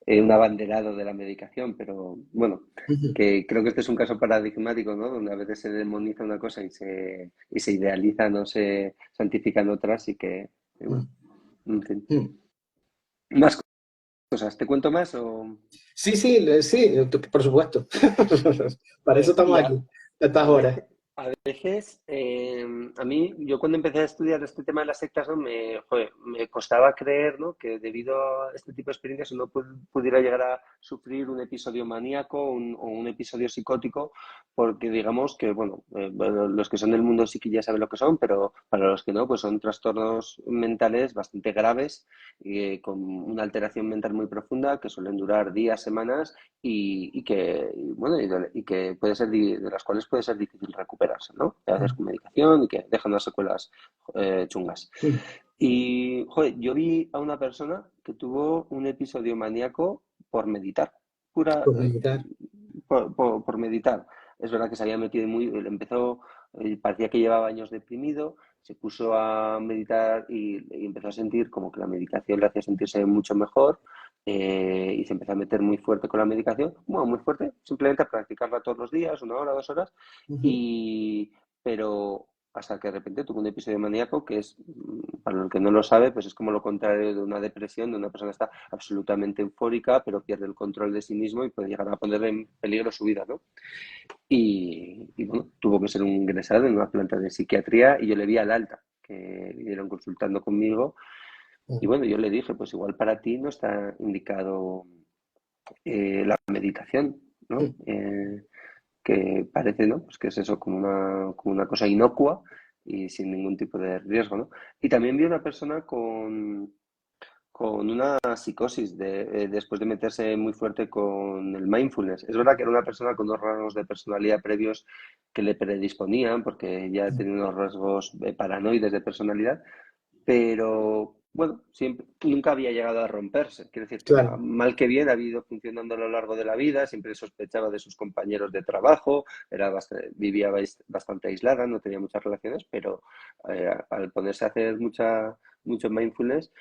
un abanderado de la medicación, pero bueno, Ujú. que creo que este es un caso paradigmático, ¿no? Donde a veces se demoniza una cosa y se idealiza, no se santifican otras y bueno, en fin. Ujú. Más cosas, ¿te cuento más o...? Sí, sí, sí, por supuesto. Para eso estamos Y aquí, a estas a horas. veces, a veces a mí, yo cuando empecé a estudiar este tema de las sectas, ¿no? Joder, me costaba creer, ¿no? Que debido a este tipo de experiencias uno pudiera llegar a sufrir un episodio maníaco o un episodio psicótico, porque digamos que, bueno, los que son del mundo sí que ya saben lo que son, pero para los que no, pues son trastornos mentales bastante graves, con una alteración mental muy profunda que suelen durar días, semanas bueno, y que puede ser de las cuales puede ser difícil recuperarse, ¿no? A veces con medicación y que dejan unas secuelas chungas. Ujú. Y, joder, yo vi a una persona que tuvo un episodio maníaco por meditar, pura, Pues meditar. por meditar. Es verdad que se había metido muy, empezó, parecía que llevaba años deprimido, se puso a meditar y empezó a sentir como que la meditación le hacía sentirse mucho mejor, y se empezó a meter muy fuerte con la medicación, bueno, muy fuerte, simplemente a practicarla todos los días, 1 hora, 2 horas, Ujú. y, pero hasta que de repente tuvo un episodio maníaco que es, para el que no lo sabe, pues es como lo contrario de una depresión, de una persona que está absolutamente eufórica, pero pierde el control de sí mismo y puede llegar a poner en peligro su vida, ¿no? Y bueno, tuvo que ser un ingresado en una planta de psiquiatría y yo le vi al alta, que vinieron consultando conmigo. Y bueno, yo le dije, pues igual para ti no está indicado la meditación, ¿no? Ujú. Que parece, ¿no? Pues que es eso, como una cosa inocua y sin ningún tipo de riesgo, ¿no? Y también vi una persona con una psicosis después de meterse muy fuerte con el mindfulness. Es verdad que era una persona con unos rasgos de personalidad previos que le predisponían, porque ya tenía unos rasgos paranoides de personalidad, pero bueno, siempre, nunca había llegado a romperse. Quiero decir, Claro. mal que bien ha ido funcionando a lo largo de la vida, siempre sospechaba de sus compañeros de trabajo, vivía bastante aislada, no tenía muchas relaciones, pero al ponerse a hacer mucho mindfulness,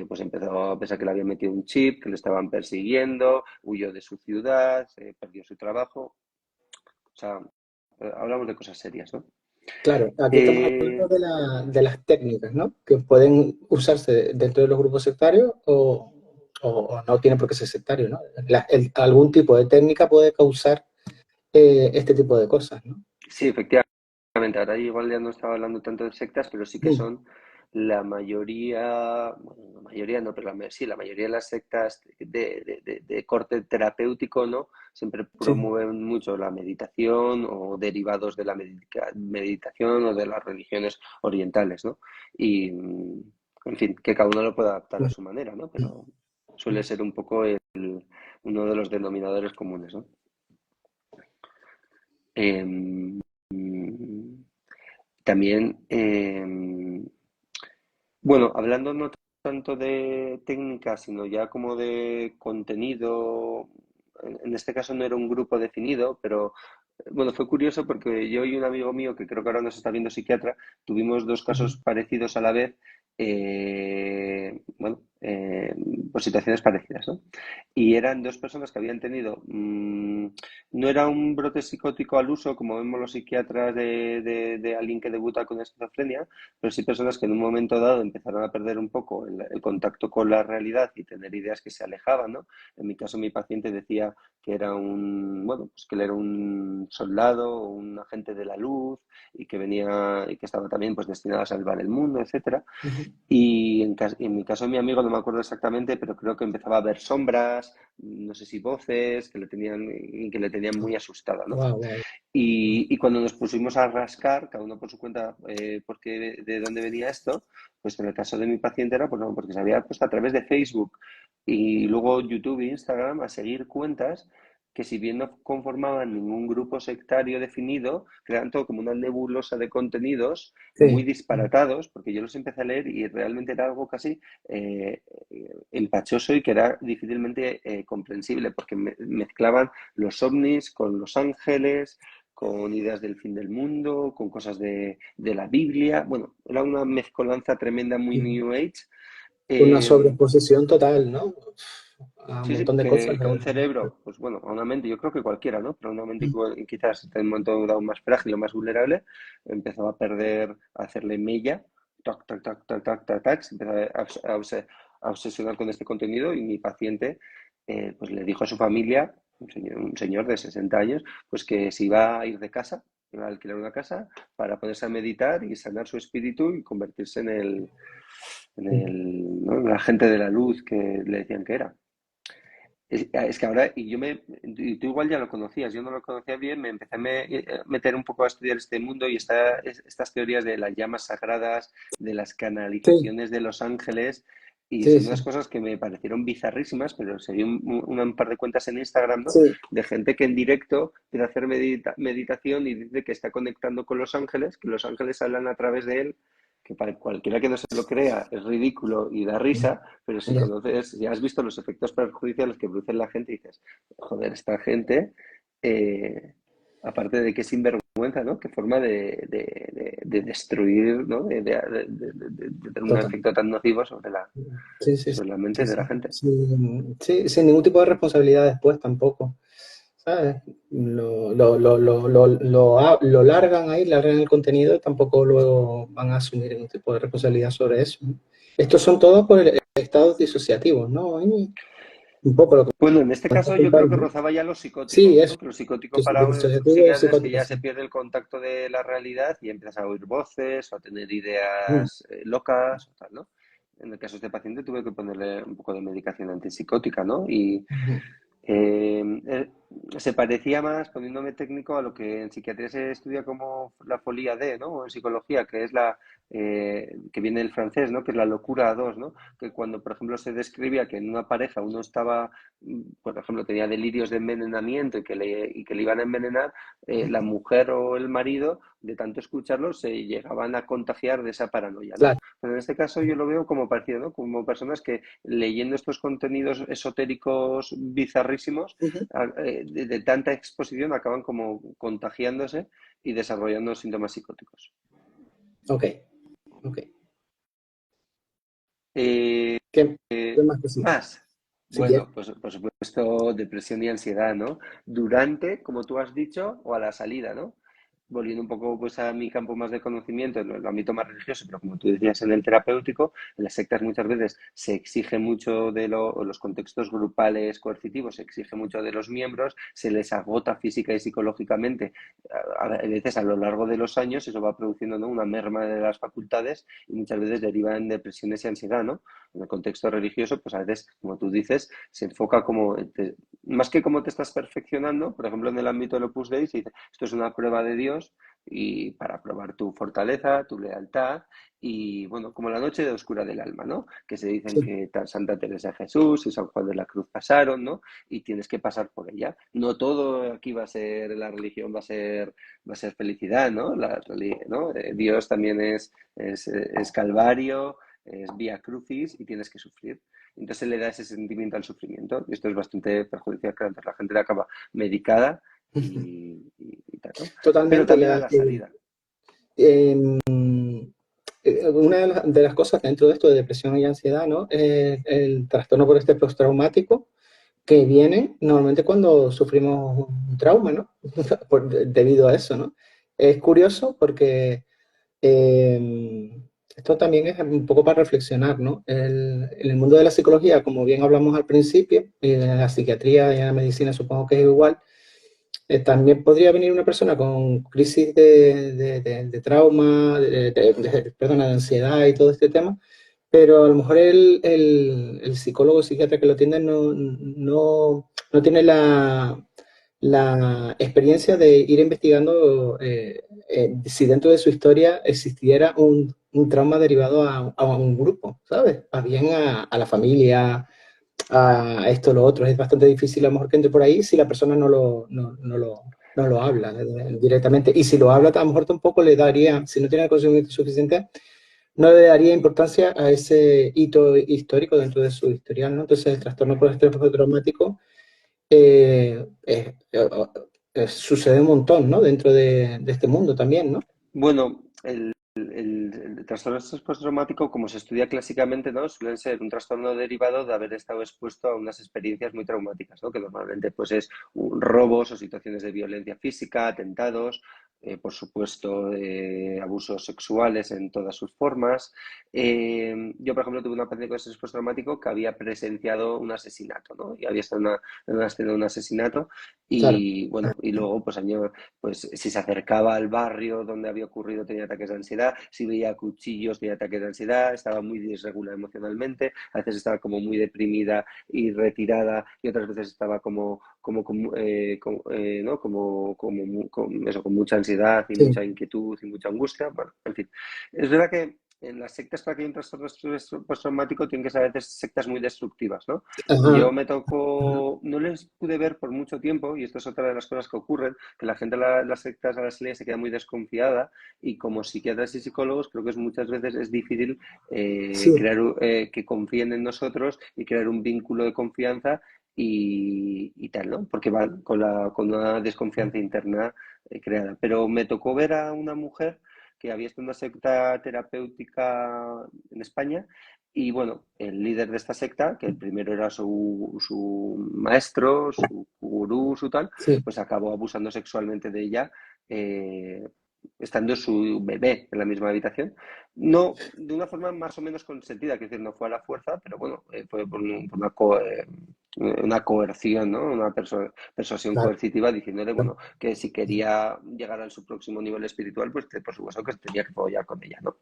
pues empezó a pensar que le habían metido un chip, que le estaban persiguiendo, huyó de su ciudad, perdió su trabajo. O sea, hablamos de cosas serias, ¿no? Claro, aquí estamos hablando Eh, de las técnicas, ¿no? Que pueden usarse dentro de los grupos sectarios o no tiene por qué ser sectario, ¿no? Algún tipo de técnica puede causar este tipo de cosas, ¿no? Sí, efectivamente. Ahora igual ya no estaba hablando tanto de sectas, pero sí que Mm. son la mayoría, bueno, la mayoría no, pero sí, la mayoría de las sectas de corte terapéutico, ¿no? Siempre Sí, promueven mucho la meditación o derivados de la meditación o de las religiones orientales, ¿no? Y, en fin, que cada uno lo puede adaptar a mm, su manera, ¿no? mm, Pero suele ser un poco uno de los denominadores comunes, ¿no? Em, También, bueno, hablando no tanto de técnica, sino ya como de contenido, en este caso no era un grupo definido, pero bueno, fue curioso porque yo y un amigo mío, que creo que ahora nos está viendo psiquiatra, tuvimos dos mm, casos parecidos a la vez, bueno, por situaciones parecidas, ¿no? Y eran dos personas que habían tenido, no era un brote psicótico al uso, como vemos los psiquiatras de alguien que debuta con esquizofrenia, pero sí personas que en un momento dado empezaron a perder un poco el contacto con la realidad y tener ideas que se alejaban, ¿no? En mi caso, mi paciente decía que era bueno, pues que él era un soldado o un agente de la luz y que venía y que estaba también pues destinado a salvar el mundo, etcétera. mm. Y en mi caso, mi amigo, no me acuerdo exactamente, pero creo que empezaba a ver sombras, no sé si voces, que le tenían muy asustada, ¿no? Wow, wow. Y cuando nos pusimos a rascar, cada uno por su cuenta, de dónde venía esto, pues en el caso de mi paciente era pues, no, porque se había puesto a través de Facebook y luego YouTube e Instagram a seguir cuentas que si bien no conformaban ningún grupo sectario definido, crean todo como una nebulosa de contenidos muy Sí, mm, disparatados, porque yo los empecé a leer y realmente era algo casi empachoso y que era difícilmente comprensible, porque mezclaban los ovnis con los ángeles, con ideas del fin del mundo, con cosas de la Biblia. Bueno, era una mezcolanza tremenda, muy New Age. Una Eh, sobreexposición total, ¿no? A un sí, montón sí, de cosas. que a un cerebro, pues bueno, a una mente, yo creo que cualquiera, ¿no? Pero una mente quizás en un momento dado más frágil o más vulnerable, empezó a perder, a hacerle mella, tac, tac, tac, tac, tac, tac, tac, se empezó a obsesionar con este contenido y mi paciente pues le dijo a su familia, un señor de 60 años, pues que se iba a ir de casa, iba a alquilar una casa para ponerse a meditar y sanar su espíritu y convertirse ¿no? En el agente de la luz que le decían que era. Es que ahora, y tú igual ya lo conocías, yo no lo conocía bien, me empecé a meter un poco a estudiar este mundo y estas teorías de las llamas sagradas, de las Sí, canalizaciones de los ángeles, y sí, son unas sí, cosas que me parecieron bizarrísimas, pero seguí un par de cuentas en Instagram, ¿no? sí, De gente que en directo quiere hacer meditación y dice que está conectando con los ángeles, que los ángeles hablan a través de él, que para cualquiera que no se lo crea es ridículo y da risa, pero si ya, conoces, ya has visto los efectos perjudiciales que produce la gente y dices, joder, esta gente, eh, aparte de que es sinvergüenza, ¿no? Qué forma de destruir, ¿no? De tener un total. efecto tan nocivo Sí, sí, sobre la mente sí, de la sí. gente. Sí, sí, sin ningún tipo de responsabilidad después tampoco, ¿sabes? Lo largan ahí, largan el contenido y tampoco luego van a asumir ningún tipo de responsabilidad sobre eso, ¿no? Estos son todos por el estado disociativo, ¿no? Y un poco lo que Bueno, en este me estás caso yo creo contando, que ¿no? rozaba ya lo Sí, psicótico, eso, ¿no? Que lo psicótico para un disociativo, psiquiatra es que psicótico, ya sí. se pierde el contacto de la realidad y empiezas a oír voces o a tener Mm, ideas locas o tal, ¿no? En el caso de este paciente tuve que ponerle un poco de medicación antipsicótica, ¿no? Y ujú. eh, eh, se parecía más, poniéndome técnico, a lo que en psiquiatría se estudia como la folía D, ¿no? O en psicología, que es que viene del francés, ¿no? Que es la locura a dos, ¿no? Que cuando, por ejemplo, se describía que en una pareja uno estaba, por ejemplo, tenía delirios de envenenamiento y que le iban a envenenar, la mujer o el marido, de tanto escucharlo, se llegaban a contagiar de esa paranoia, ¿no? Claro. Pero en este caso yo lo veo como parecido, ¿no? Como personas que leyendo estos contenidos esotéricos bizarrísimos, Ujú. de tanta exposición acaban como contagiándose y desarrollando síntomas psicóticos. Ok, ok. Eh, ¿Qué, qué más cositas? Más, Si quieres. bueno, pues por supuesto depresión y ansiedad, ¿no? Durante, como tú has dicho, o a la salida, ¿no? Volviendo un poco pues a mi campo más de conocimiento en el ámbito más religioso, pero como tú decías en el terapéutico, en las sectas muchas veces se exige mucho los contextos grupales coercitivos, se exige mucho de los miembros, se les agota física y psicológicamente a veces a lo largo de los años, eso va produciendo, ¿no? Una merma de las facultades y muchas veces deriva en depresiones y ansiedad, ¿no? En el contexto religioso, pues a veces, como tú dices, se enfoca como, más que cómo te estás perfeccionando, por ejemplo, en el ámbito del Opus Dei, se dice, esto es una prueba de Dios y para probar tu fortaleza, tu lealtad y, bueno, como la noche de oscura del alma, ¿no? Que se dicen Sí. que Santa Teresa de Jesús y San Juan de la Cruz pasaron, ¿no? Y tienes que pasar por ella. No todo aquí va a ser, la religión va a ser felicidad, ¿no? ¿no? Dios también es calvario, es vía crucis y tienes que sufrir. Entonces le da ese sentimiento al sufrimiento y esto es bastante perjudicial, que la gente le acaba medicada y tal, ¿no? Pero Totalmente. también a la salida. Em, una de las cosas dentro de esto de depresión y ansiedad, ¿no? El trastorno por estrés postraumático que viene normalmente cuando sufrimos un trauma, ¿no? Debido a eso, ¿no? Es curioso porque esto también es un poco para reflexionar, ¿no? En el mundo de la psicología, como bien hablamos al principio, y en la psiquiatría y en la medicina supongo que es igual, también podría venir una persona con crisis de trauma, perdona, de ansiedad y todo este tema, pero a lo mejor el psicólogo o psiquiatra que lo atiende no tiene la experiencia de ir investigando si dentro de su historia existiera un trauma derivado a un grupo, ¿sabes? A bien a la familia, a esto, lo otro. Es bastante difícil a lo mejor que entre por ahí si la persona no lo habla directamente. Y si lo habla, a lo mejor tampoco le daría, si no tiene el conocimiento suficiente, no le daría importancia a ese hito histórico dentro de su historial, ¿no? Entonces, el trastorno por estrés postraumático eh, eh, sucede un montón, ¿no? Dentro de este mundo también, ¿no? Bueno, el trastorno de estrés postraumático, como se estudia clásicamente, ¿no? Suele ser un trastorno derivado de haber estado expuesto a unas experiencias muy traumáticas, ¿no? Que normalmente pues es robos o situaciones de violencia física, atentados, por supuesto, abusos sexuales en todas sus formas. Yo, por ejemplo, tuve una paciente con estrés postraumático que había presenciado un asesinato, ¿no? Y había estado en una escena de un asesinato Claro. y, bueno, y luego, pues si se acercaba al barrio donde había ocurrido tenía ataques de ansiedad, si veía cuchillos tenía ataques de ansiedad, estaba muy desregulada emocionalmente, a veces estaba como muy deprimida y retirada y otras veces estaba ¿no? Eso, con mucha ansiedad y Sí. mucha inquietud y mucha angustia. Bueno, en fin. Es verdad que en las sectas para que haya un trastorno postraumático tienen que ser a veces sectas muy destructivas, ¿no? Yo Ajá. me tocó, no les pude ver por mucho tiempo, y esto es otra de las cosas que ocurren, que la gente las sectas a las leyes se queda muy desconfiada, y como psiquiatras y psicólogos creo que muchas veces es difícil Sí. que confíen en nosotros y crear un vínculo de confianza y tal, ¿no? Porque van con una desconfianza interna creada. Pero me tocó ver a una mujer que había estado en una secta terapéutica en España y bueno, el líder de esta secta, que el primero era su maestro, su gurú, su tal, Sí. pues acabó abusando sexualmente de ella, eh, estando su bebé en la misma habitación. No, de una forma más o menos consentida, que decir, no fue a la fuerza, pero bueno, fue por una coerción, ¿no? Una persuasión Claro. coercitiva diciéndole, bueno, que si quería llegar a su próximo nivel espiritual, pues por supuesto que tenía que follar con ella, ¿no?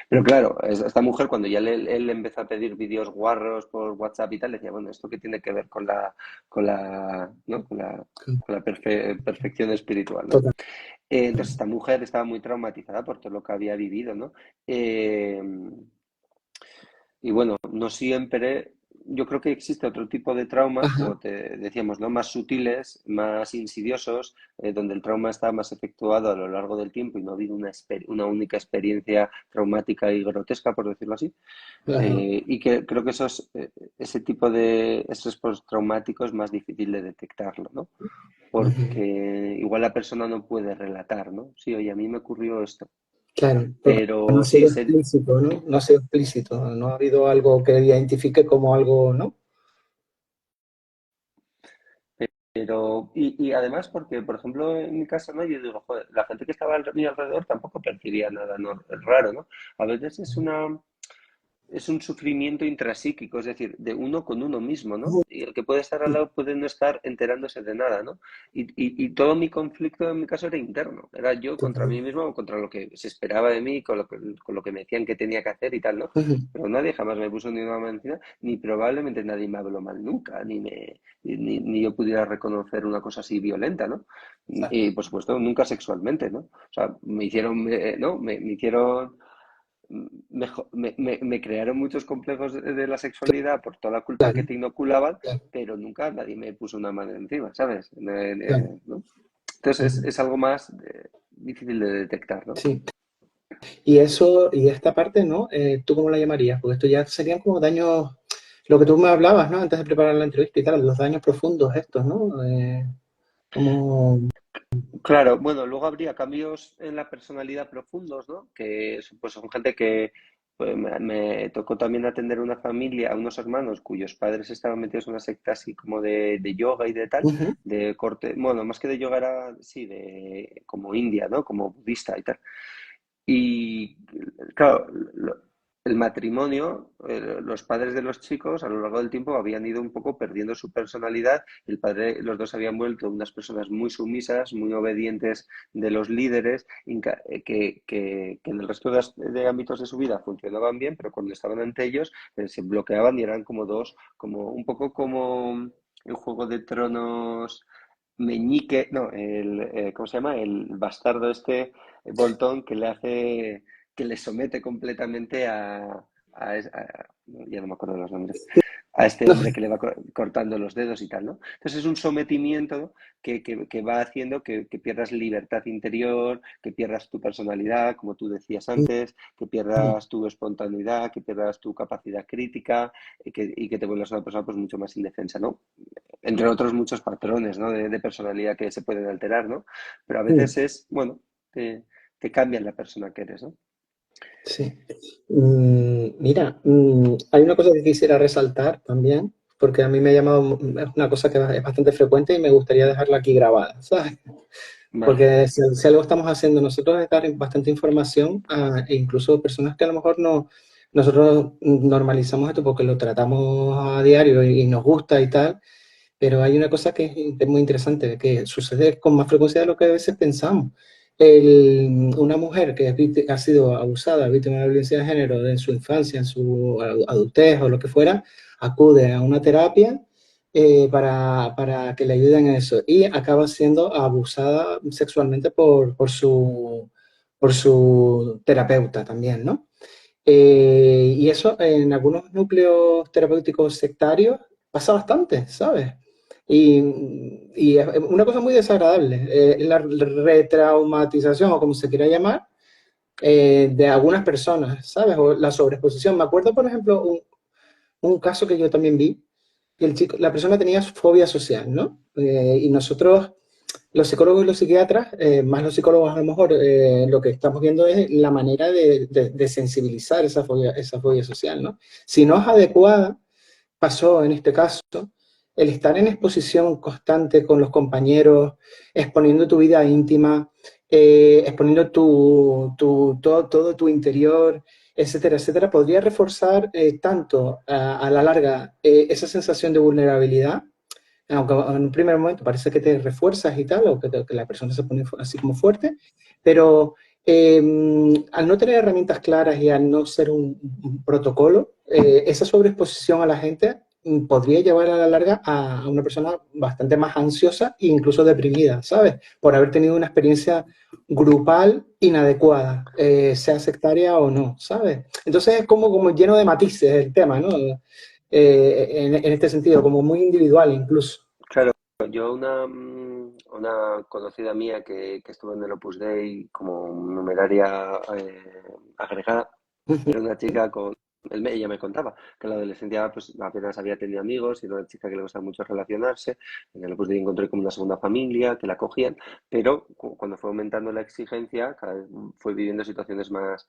Pero claro, esta mujer cuando ya él empezó a pedir vídeos guarros por WhatsApp y tal, decía, bueno, ¿esto qué tiene que ver ¿no? con la perfección espiritual, ¿no? Total. Entonces esta mujer estaba muy traumatizada por todo lo que había vivido, ¿no? Eh, y bueno, no siempre, yo creo que existe otro tipo de traumas, Ajá. como te decíamos, ¿no? Más sutiles, más insidiosos, donde el trauma está más efectuado a lo largo del tiempo y no ha habido una única experiencia traumática y grotesca, por decirlo así. Ajá. Y que creo que ese tipo de estrés postraumático es más difícil de detectarlo, ¿no? Ujú. Porque igual la persona no puede relatar, ¿no? Sí, oye, a mí me ocurrió esto. Claro, porque no ha Pero sí, sido explícito, ¿no? No ha sido explícito, no ha habido algo que identifique como algo, ¿no? y además porque, por ejemplo, en mi caso, ¿no? Yo digo, joder, la gente que estaba a mi alrededor tampoco percibía nada raro, ¿no? A veces es un sufrimiento intrapsíquico, es decir, de uno con uno mismo, ¿no? Y el que puede estar al lado puede no estar enterándose de nada, ¿no? Y todo mi conflicto en mi caso era interno, era yo contra mí Total. mismo o contra lo que se esperaba de mí, con lo que me decían que tenía que hacer y tal, ¿no? Ujú. Pero nadie jamás me puso ni una mentira, ni probablemente nadie me habló mal nunca, ni yo pudiera reconocer una cosa así violenta, ¿no? Y por supuesto, nunca sexualmente, ¿no? O sea, me hicieron, ¿no? Me hicieron me crearon muchos complejos de la sexualidad por toda la culpa que Claro, te inoculaban, claro, pero nunca nadie me puso una mano encima, ¿sabes? claro. ¿No? Entonces Ujú. es algo más difícil de detectar, ¿no? Sí. Y eso, y esta parte, ¿no? ¿Tú cómo la llamarías? Porque esto ya serían como daños, lo que tú me hablabas, ¿no? Antes de preparar la entrevista y tal, los daños profundos estos, ¿no? Como... Claro, bueno, luego habría cambios en la personalidad profundos, ¿no? Que pues, son gente que pues, me tocó también atender una familia, a unos hermanos cuyos padres estaban metidos en una secta así como de yoga y de tal, Ujú. de corte, bueno, más que de yoga era, sí, de como india, ¿no? Como budista y tal. Y claro, el matrimonio, los padres de los chicos a lo largo del tiempo habían ido un poco perdiendo su personalidad. El padre, los dos habían vuelto unas personas muy sumisas, muy obedientes de los líderes, que en el resto de ámbitos de su vida funcionaban bien, pero cuando estaban ante ellos se bloqueaban y eran como dos, como un poco como en Juego de Tronos. Meñique, no, ¿cómo se llama? El bastardo este Boltón que le hace, que le somete completamente ya no me acuerdo de los nombres, a este hombre que le va cortando los dedos y tal, ¿no? Entonces es un sometimiento que va haciendo que pierdas libertad interior, que pierdas tu personalidad, como tú decías antes, que pierdas tu espontaneidad, que pierdas tu capacidad crítica y que te vuelvas una persona pues mucho más indefensa, ¿no? Entre otros muchos patrones, ¿no? de personalidad que se pueden alterar, ¿no? Pero a veces es, bueno, te cambian la persona que eres, ¿no? Sí. Mira, hay una cosa que quisiera resaltar también, porque a mí me ha llamado, es una cosa que es bastante frecuente y me gustaría dejarla aquí grabada, ¿sabes? Vale. Porque si algo estamos haciendo nosotros es dar bastante información e incluso personas que a lo mejor no, nosotros normalizamos esto porque lo tratamos a diario y nos gusta y tal, pero hay una cosa que es muy interesante, que sucede con más frecuencia de lo que a veces pensamos. Una mujer que ha sido abusada, víctima de violencia de género en su infancia, en su adultez o lo que fuera, acude a una terapia para que le ayuden en eso y acaba siendo abusada sexualmente por su terapeuta también, ¿no? Y eso en algunos núcleos terapéuticos sectarios pasa bastante, ¿sabes? Y es una cosa muy desagradable, la retraumatización o como se quiera llamar, de algunas personas, ¿sabes? O la sobreexposición. Me acuerdo, por ejemplo, un caso que yo también vi, que la persona tenía fobia social, ¿no? Y nosotros, los psicólogos y los psiquiatras, más los psicólogos a lo mejor, lo que estamos viendo es la manera de sensibilizar esa fobia social, ¿no? Si no es adecuada, pasó en este caso, el estar en exposición constante con los compañeros, exponiendo tu vida íntima, exponiendo todo tu interior, etcétera, etcétera, podría reforzar tanto a la larga esa sensación de vulnerabilidad, aunque en un primer momento parece que te refuerzas y tal, o que la persona se pone así como fuerte, pero al no tener herramientas claras y al no ser un protocolo, esa sobreexposición a la gente podría llevar a la larga a una persona bastante más ansiosa e incluso deprimida, ¿sabes? Por haber tenido una experiencia grupal inadecuada, sea sectaria o no, ¿sabes? Entonces es como lleno de matices el tema, ¿no? En este sentido, como muy individual incluso. Claro, yo una conocida mía que estuvo en el Opus Dei como numeraria agregada, era una chica ella me contaba que en la adolescencia pues apenas había tenido amigos y era una chica que le gustaba mucho relacionarse. En el Opus Dei encontré como una segunda familia que la acogían, pero cuando fue aumentando la exigencia, cada vez fue viviendo situaciones más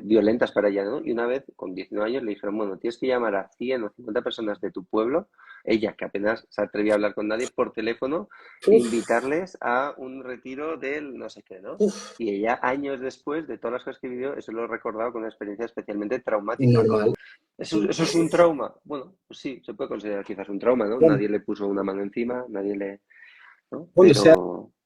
violentas para ella, ¿no? Y una vez, con 19 años, le dijeron, bueno, tienes que llamar a 100 o 50 personas de tu pueblo, ella que apenas se atrevía a hablar con nadie, por teléfono, e Uf, invitarles a un retiro del no sé qué, ¿no? uf, Y ella, años después de todas las cosas que vivió, eso lo he recordado con una experiencia especialmente traumática, ¿no? normal. ¿Eso es un trauma? Bueno, pues sí, se puede considerar quizás un trauma, ¿no? Bueno, Nadie le puso una mano encima, nadie le, ¿no? bueno, sea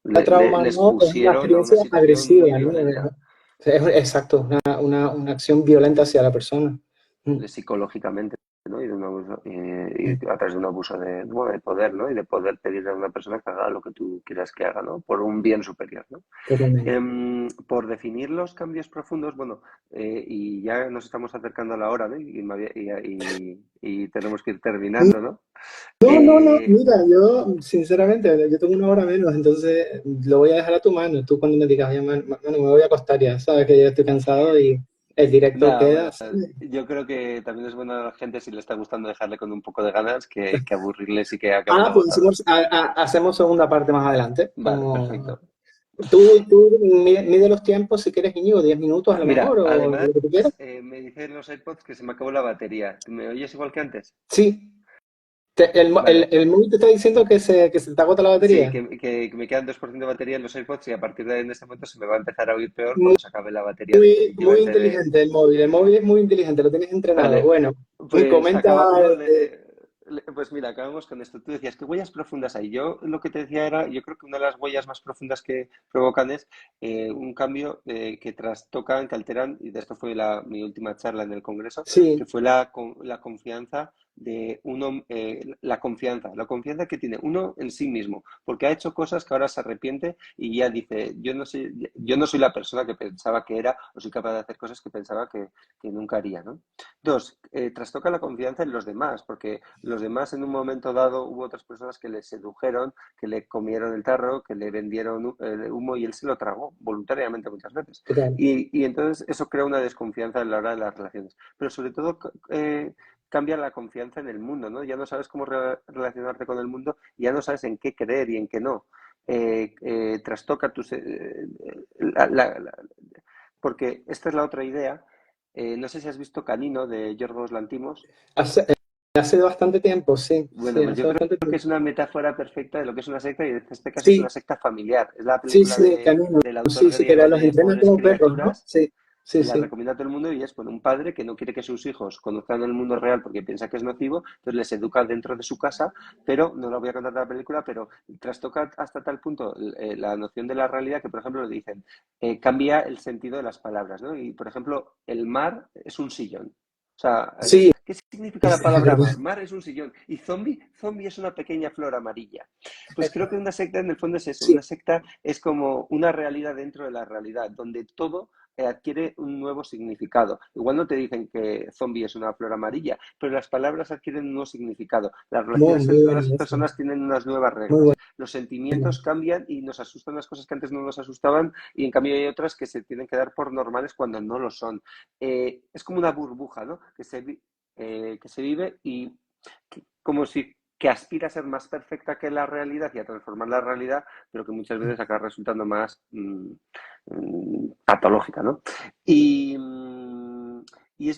Pero trauma les no, es una pusieron a una experiencia situación muy agresiva, ¿no? violenta. Exacto, una acción violenta hacia la persona. Mm, Psicológicamente, ¿no? Y, de un abuso, y a través de un abuso bueno, de poder, ¿no? Y de poder pedirle a una persona que haga lo que tú quieras que haga, ¿no? Por un bien superior, ¿no? totalmente. Por definir los cambios profundos, bueno, y ya nos estamos acercando a la hora, ¿no? Y tenemos que ir terminando, ¿no? No, Eh, mira, yo sinceramente, yo tengo una hora menos, entonces lo voy a dejar a tu mano. Tú cuando me digas, oye, me voy a acostar ya, sabes que ya estoy cansado y el directo Nada, queda, bueno, ¿sabes? yo creo que también es bueno a la gente si le está gustando dejarle con un poco de ganas que aburrirles y que acaben Pues agotados. hacemos segunda parte más adelante. Vale, perfecto. Tú mide los tiempos si quieres, Íñigo, 10 minutos a lo mejor, Mira, o además, lo que tú quieras. me dicen los AirPods que se me acabó la batería. ¿Me oyes igual que antes? Sí, Vale. el móvil te está diciendo que se te agota la Sí, batería. que me quedan 2% de batería en los AirPods y a partir de en este momento se me va a empezar a oír peor Muy, cuando se acabe la batería. muy inteligente el móvil es muy inteligente, lo tienes entrenado. Vale, Bueno, y pues comenta, acaba. No, eh, pues mira, acabamos con esto. Tú decías, ¿qué huellas profundas hay? Yo lo que te decía era, yo creo que una de las huellas más profundas que provocan es un cambio que trastocan, que alteran, y de esto fue mi última charla en el Congreso, que sí, fue la confianza de uno, la confianza que tiene uno en sí mismo, porque ha hecho cosas que ahora se arrepiente y ya dice, yo no soy la persona que pensaba que era, o soy capaz de hacer cosas que pensaba que nunca haría, ¿no? Dos, trastoca la confianza en los demás, porque los demás en un momento dado hubo otras personas que le sedujeron, que le comieron el tarro, que le vendieron humo y él se lo tragó voluntariamente muchas veces. Total. Y entonces eso crea una desconfianza a la hora de las relaciones. Pero sobre todo cambia la confianza en el mundo, ¿no? Ya no sabes cómo relacionarte con el mundo, ya no sabes en qué creer y en qué no. Trastoca tus... porque esta es la otra idea. No sé si has visto Canino de Yorgos Lantimos. Hace, hace bastante tiempo, sí, Bueno, sí, pues hace yo creo bastante que tiempo. es una metáfora perfecta de lo que es una secta y en este caso es una Sí, secta familiar. Es la sí, película sí, camino. del autor Sí, sí, que griego los de entrenan Pobres como perros, ¿no? Criaturas Sí, sí, y la sí. recomienda a todo el mundo y es un padre que no quiere que sus hijos conozcan el mundo real porque piensa que es nocivo, entonces les educa dentro de su casa, pero no lo voy a contar de la película, pero trastoca hasta tal punto la noción de la realidad que, por ejemplo, le dicen, cambia el sentido de las palabras, ¿no? Y, por ejemplo, el mar es un sillón. O sea, Sí, ¿qué significa la es palabra verdad. mar? Mar es un sillón. Y zombie es una pequeña flor amarilla. Pues creo que una secta en el fondo es eso. Sí, Una secta es como una realidad dentro de la realidad, donde todo adquiere un nuevo significado. Igual no te dicen que zombie es una flor amarilla, pero las palabras adquieren un nuevo significado. Las muy, relaciones muy entre buena las eso. personas tienen unas nuevas Muy reglas. Los sentimientos buena. cambian y nos asustan las cosas que antes no nos asustaban y en cambio hay otras que se tienen que dar por normales cuando no lo son. Es como una burbuja, ¿no? Que se vive y como si que aspira a ser más perfecta que la realidad y a transformar la realidad, pero que muchas veces acaba resultando más patológica, ¿no? Y, y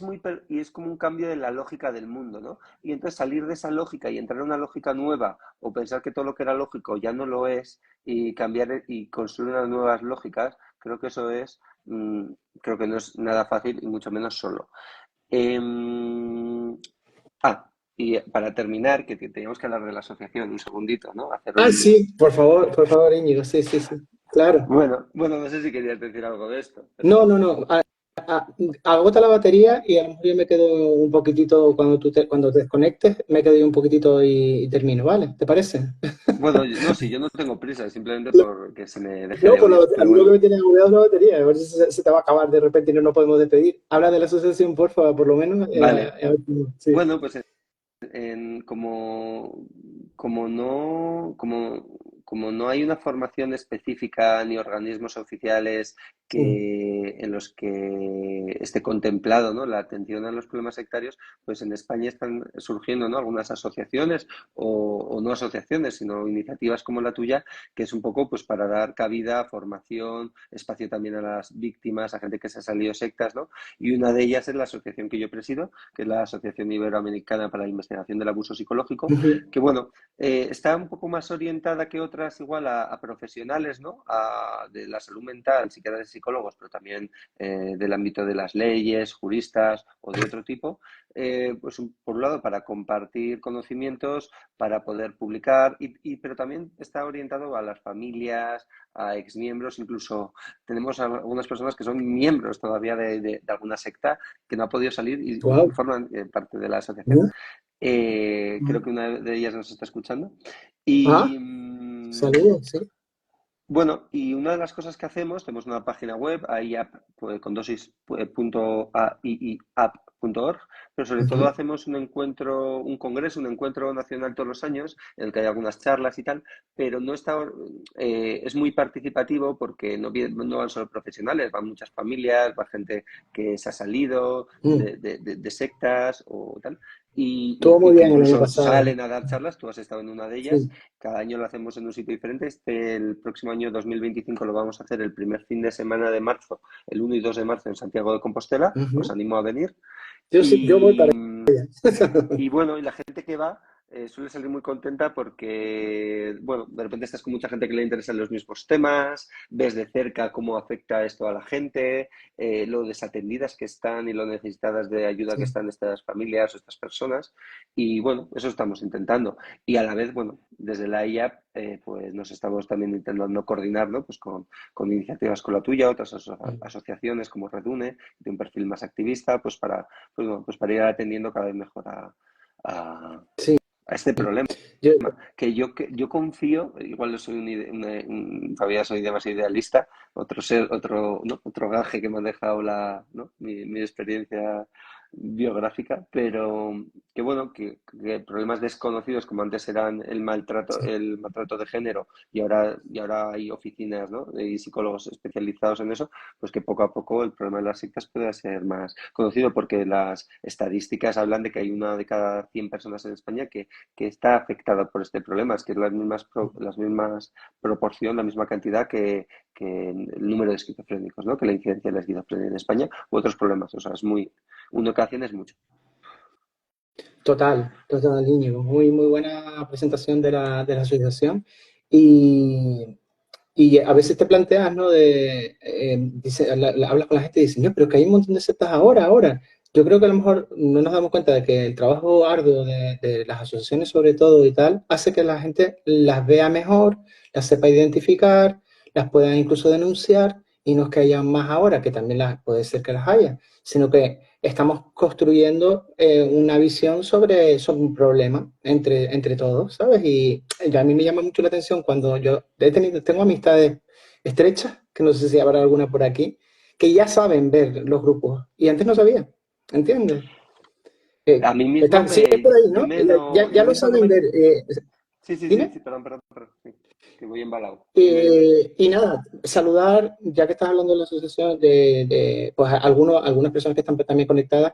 es como un cambio de la lógica del mundo, ¿no? Y entonces salir de esa lógica y entrar en una lógica nueva o pensar que todo lo que era lógico ya no lo es y cambiar y construir unas nuevas lógicas, creo que eso es, creo que no es nada fácil y mucho menos solo. Em, y para terminar, que teníamos que hablar de la asociación un segundito, ¿no? Hacer Ah, un... sí, por favor, Íñigo, sí, sí, sí. Claro. Bueno, no sé si querías decir algo de esto, No, pero... no, no. a- Agota la batería y a lo mejor yo me quedo un poquitito cuando te desconectes, me quedo yo un poquitito y termino, ¿vale? ¿Te parece? Bueno, no, sí, yo no tengo prisa, simplemente porque se me deje No, de por oír, a pero mí lo que bueno. me tiene agobiado es la batería. A ver si se te va a acabar de repente y no nos podemos despedir. Habla de la asociación, por favor, por lo menos. Vale. A ver sí. Bueno, pues como, como no hay una formación específica ni organismos oficiales Sí. en los que esté contemplado, ¿no?, la atención a los problemas sectarios, pues en España están surgiendo, ¿no?, algunas asociaciones o no asociaciones, sino iniciativas como la tuya, que es un poco pues para dar cabida, formación, espacio también a las víctimas, a gente que se ha salido de sectas, ¿no? Y una de ellas es la asociación que yo presido, que es la Asociación Iberoamericana para la Investigación del Abuso Psicológico, Ujú. que bueno, está un poco más orientada que otras igual a profesionales, ¿no? De la salud mental, psiquiatras y psicólogos, pero también del ámbito de las leyes, juristas o de otro tipo, pues por un lado para compartir conocimientos, para poder publicar, pero también está orientado a las familias, a exmiembros, incluso tenemos algunas personas que son miembros todavía de alguna secta que no ha podido salir y Guau. forman parte de la asociación. ¿No? Creo que una de ellas nos está escuchando. Y Ah, saludos, sí. bueno, y una de las cosas que hacemos, tenemos una página web, aiap, pues, con dosis, punto aiap.org, pero sobre todo Ujú. hacemos un encuentro, un congreso, un encuentro nacional todos los años, en el que hay algunas charlas y tal, pero no está, es muy participativo porque no van solo profesionales, van muchas familias, va gente que se ha salido Mm. de sectas o tal, Estuvo y muy que bien el año incluso pasado. salen a dar charlas, tú has estado en una de ellas. Sí. Cada año lo hacemos en un sitio diferente. El próximo año 2025 lo vamos a hacer el primer fin de semana de marzo, el 1 y 2 de marzo en Santiago de Compostela. Os Ujú. animo a venir. Yo sí, yo voy Y, para y bueno, y la gente que va suele salir muy contenta porque, bueno, de repente estás con mucha gente que le interesan los mismos temas, ves de cerca cómo afecta esto a la gente, lo desatendidas que están y lo necesitadas de ayuda que Sí. están estas familias o estas personas. Y bueno, eso estamos intentando. Y a la vez, bueno, desde la IAP, pues nos estamos también intentando coordinar, ¿no?, pues con iniciativas como la tuya, otras asociaciones como Redune, de un perfil más activista, pues para ir atendiendo cada vez mejor a, Sí, a este problema. yo, Que yo confío, igual soy todavía soy demasiado idealista, ¿no? Otro gaje que me ha dejado ¿no? mi experiencia biográfica, pero que bueno, que problemas desconocidos como antes eran el maltrato de género y ahora hay oficinas, ¿no? Y psicólogos especializados en eso, pues que poco a poco el problema de las sectas pueda ser más conocido, porque las estadísticas hablan de que hay una de cada 100 personas en España que está afectada por este problema. Es que es las mismas proporción, la misma cantidad que el número de esquizofrénicos, ¿no? Que la incidencia de la esquizofrenia en España u otros problemas. O sea, uno cada 100 es mucho. total, Íñigo. Muy, muy buena presentación de la asociación. Y, y a veces te planteas, ¿no? Hablas con la gente y dices, no, pero que hay un montón de sectas ahora. Yo creo que a lo mejor no nos damos cuenta de que el trabajo arduo de las asociaciones, sobre todo y tal, hace que la gente las vea mejor, las sepa identificar, las pueda incluso denunciar, y no es que haya más ahora, que también puede ser que las haya, sino que estamos construyendo una visión sobre un problema entre todos, ¿sabes? Y a mí me llama mucho la atención cuando tengo amistades estrechas, que no sé si habrá alguna por aquí, que ya saben ver los grupos y antes no sabía, ¿entiendes? A mí mismo Sigue por ahí, yo ¿no? me lo, Ya yo lo mismo no saben me, ver. sí, sí, sí, sí, Dime. perdón, sí, que voy embalado. Dime, dime. Y nada, saludar, ya que estás hablando de la asociación, pues algunas personas que están también conectadas,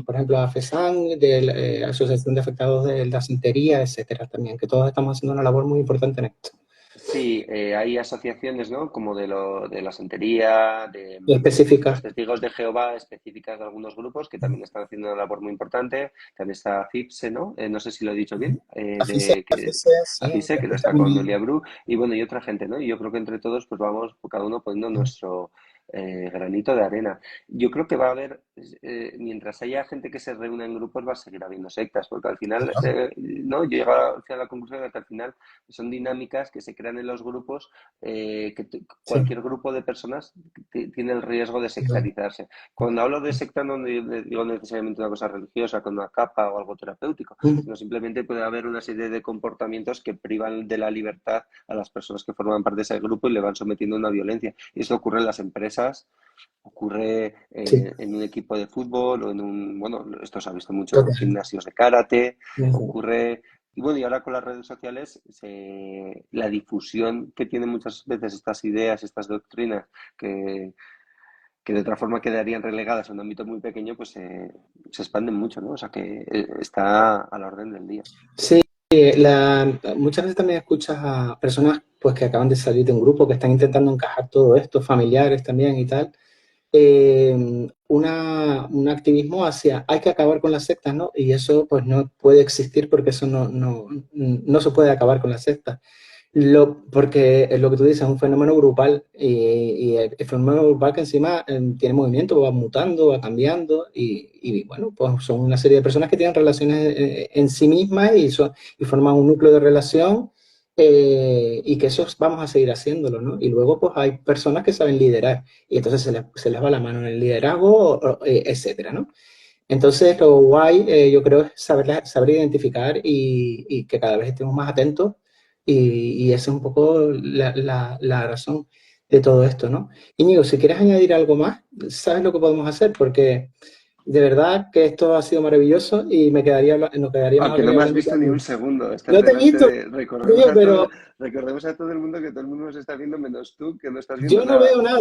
por ejemplo, a FESAN, de la Asociación de Afectados de la Sintería, etcétera, también, que todos estamos haciendo una labor muy importante en esto. Sí, hay asociaciones, ¿no? Como de la santería, de los Específicas. testigos de Jehová, específicas de algunos grupos que también están haciendo una labor muy importante. También está FIPSE, ¿no? No sé si lo he dicho bien, Aficiones, sí, AFISE, que lo está con Noelia Bru, y bueno, y otra gente, ¿no? Y yo creo que entre todos, pues vamos cada uno poniendo nuestro granito de arena. Yo creo que va a haber, mientras haya gente que se reúna en grupos, va a seguir habiendo sectas, porque al final, ¿no? Yo llego a la conclusión de que al final son dinámicas que se crean en los grupos, sí, cualquier grupo de personas tiene el riesgo de sectarizarse. Cuando hablo de secta no digo necesariamente una cosa religiosa, con una capa o algo terapéutico, sino simplemente puede haber una serie de comportamientos que privan de la libertad a las personas que forman parte de ese grupo y le van sometiendo a una violencia. Y esto ocurre en las empresas, ocurre sí, en un equipo de fútbol o bueno, esto se ha visto mucho en total. gimnasios de karate, ocurre. Y bueno, y ahora con las redes sociales, la difusión que tienen muchas veces estas ideas, estas doctrinas, que, que de otra forma quedarían relegadas a un ámbito muy pequeño, pues se expanden mucho, ¿no? O sea que está a la orden del día. Sí, muchas veces también escuchas a personas pues que acaban de salir de un grupo, que están intentando encajar todo esto, familiares también y tal, un activismo hacia hay que acabar con las sectas, ¿no? Y eso pues no puede existir, porque eso no se puede acabar con las sectas. Porque es lo que tú dices, es un fenómeno grupal, y el fenómeno grupal que encima tiene movimiento, va mutando, va cambiando, y bueno, pues son una serie de personas que tienen relaciones en sí mismas, y forman un núcleo de relación, y que eso vamos a seguir haciéndolo, ¿no? Y luego pues hay personas que saben liderar, y entonces se les va la mano en el liderazgo, etcétera, ¿no? Entonces, lo guay, yo creo, es saber identificar, y que cada vez estemos más atentos, y esa es un poco la razón de todo esto, ¿no? Íñigo, si quieres añadir algo más, sabes lo que podemos hacer, porque de verdad que esto ha sido maravilloso y nos quedaríamos Aunque no aquí me has hablando visto ni todo. un segundo, estás No te he delante visto, de. tío, pero Recordemos a todo el mundo que todo el mundo nos está viendo menos tú, que no estás viendo yo no nada. veo nada,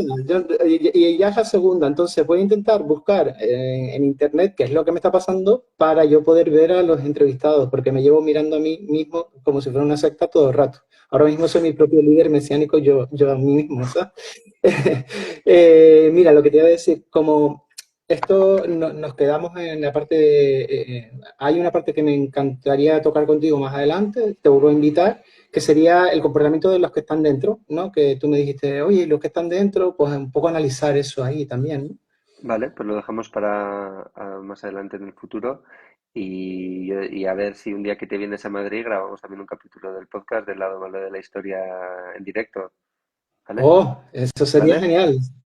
y ya es la segunda, entonces voy a intentar buscar en internet qué es lo que me está pasando para yo poder ver a los entrevistados, porque me llevo mirando a mí mismo como si fuera una secta todo el rato. Ahora mismo soy mi propio líder mesiánico, yo a mí mismo, ¿sabes? Mira, lo que te iba a decir, como esto nos quedamos en la parte hay una parte que me encantaría tocar contigo más adelante, te vuelvo a invitar, que sería el comportamiento de los que están dentro, ¿no? Que tú me dijiste, oye, los que están dentro, pues un poco analizar eso ahí también, ¿no? Vale, pues lo dejamos para más adelante en el futuro y a ver si un día que te vienes a Madrid grabamos también un capítulo del podcast del lado malo de la historia en directo, ¿vale? Oh, eso sería ¿Vale? genial.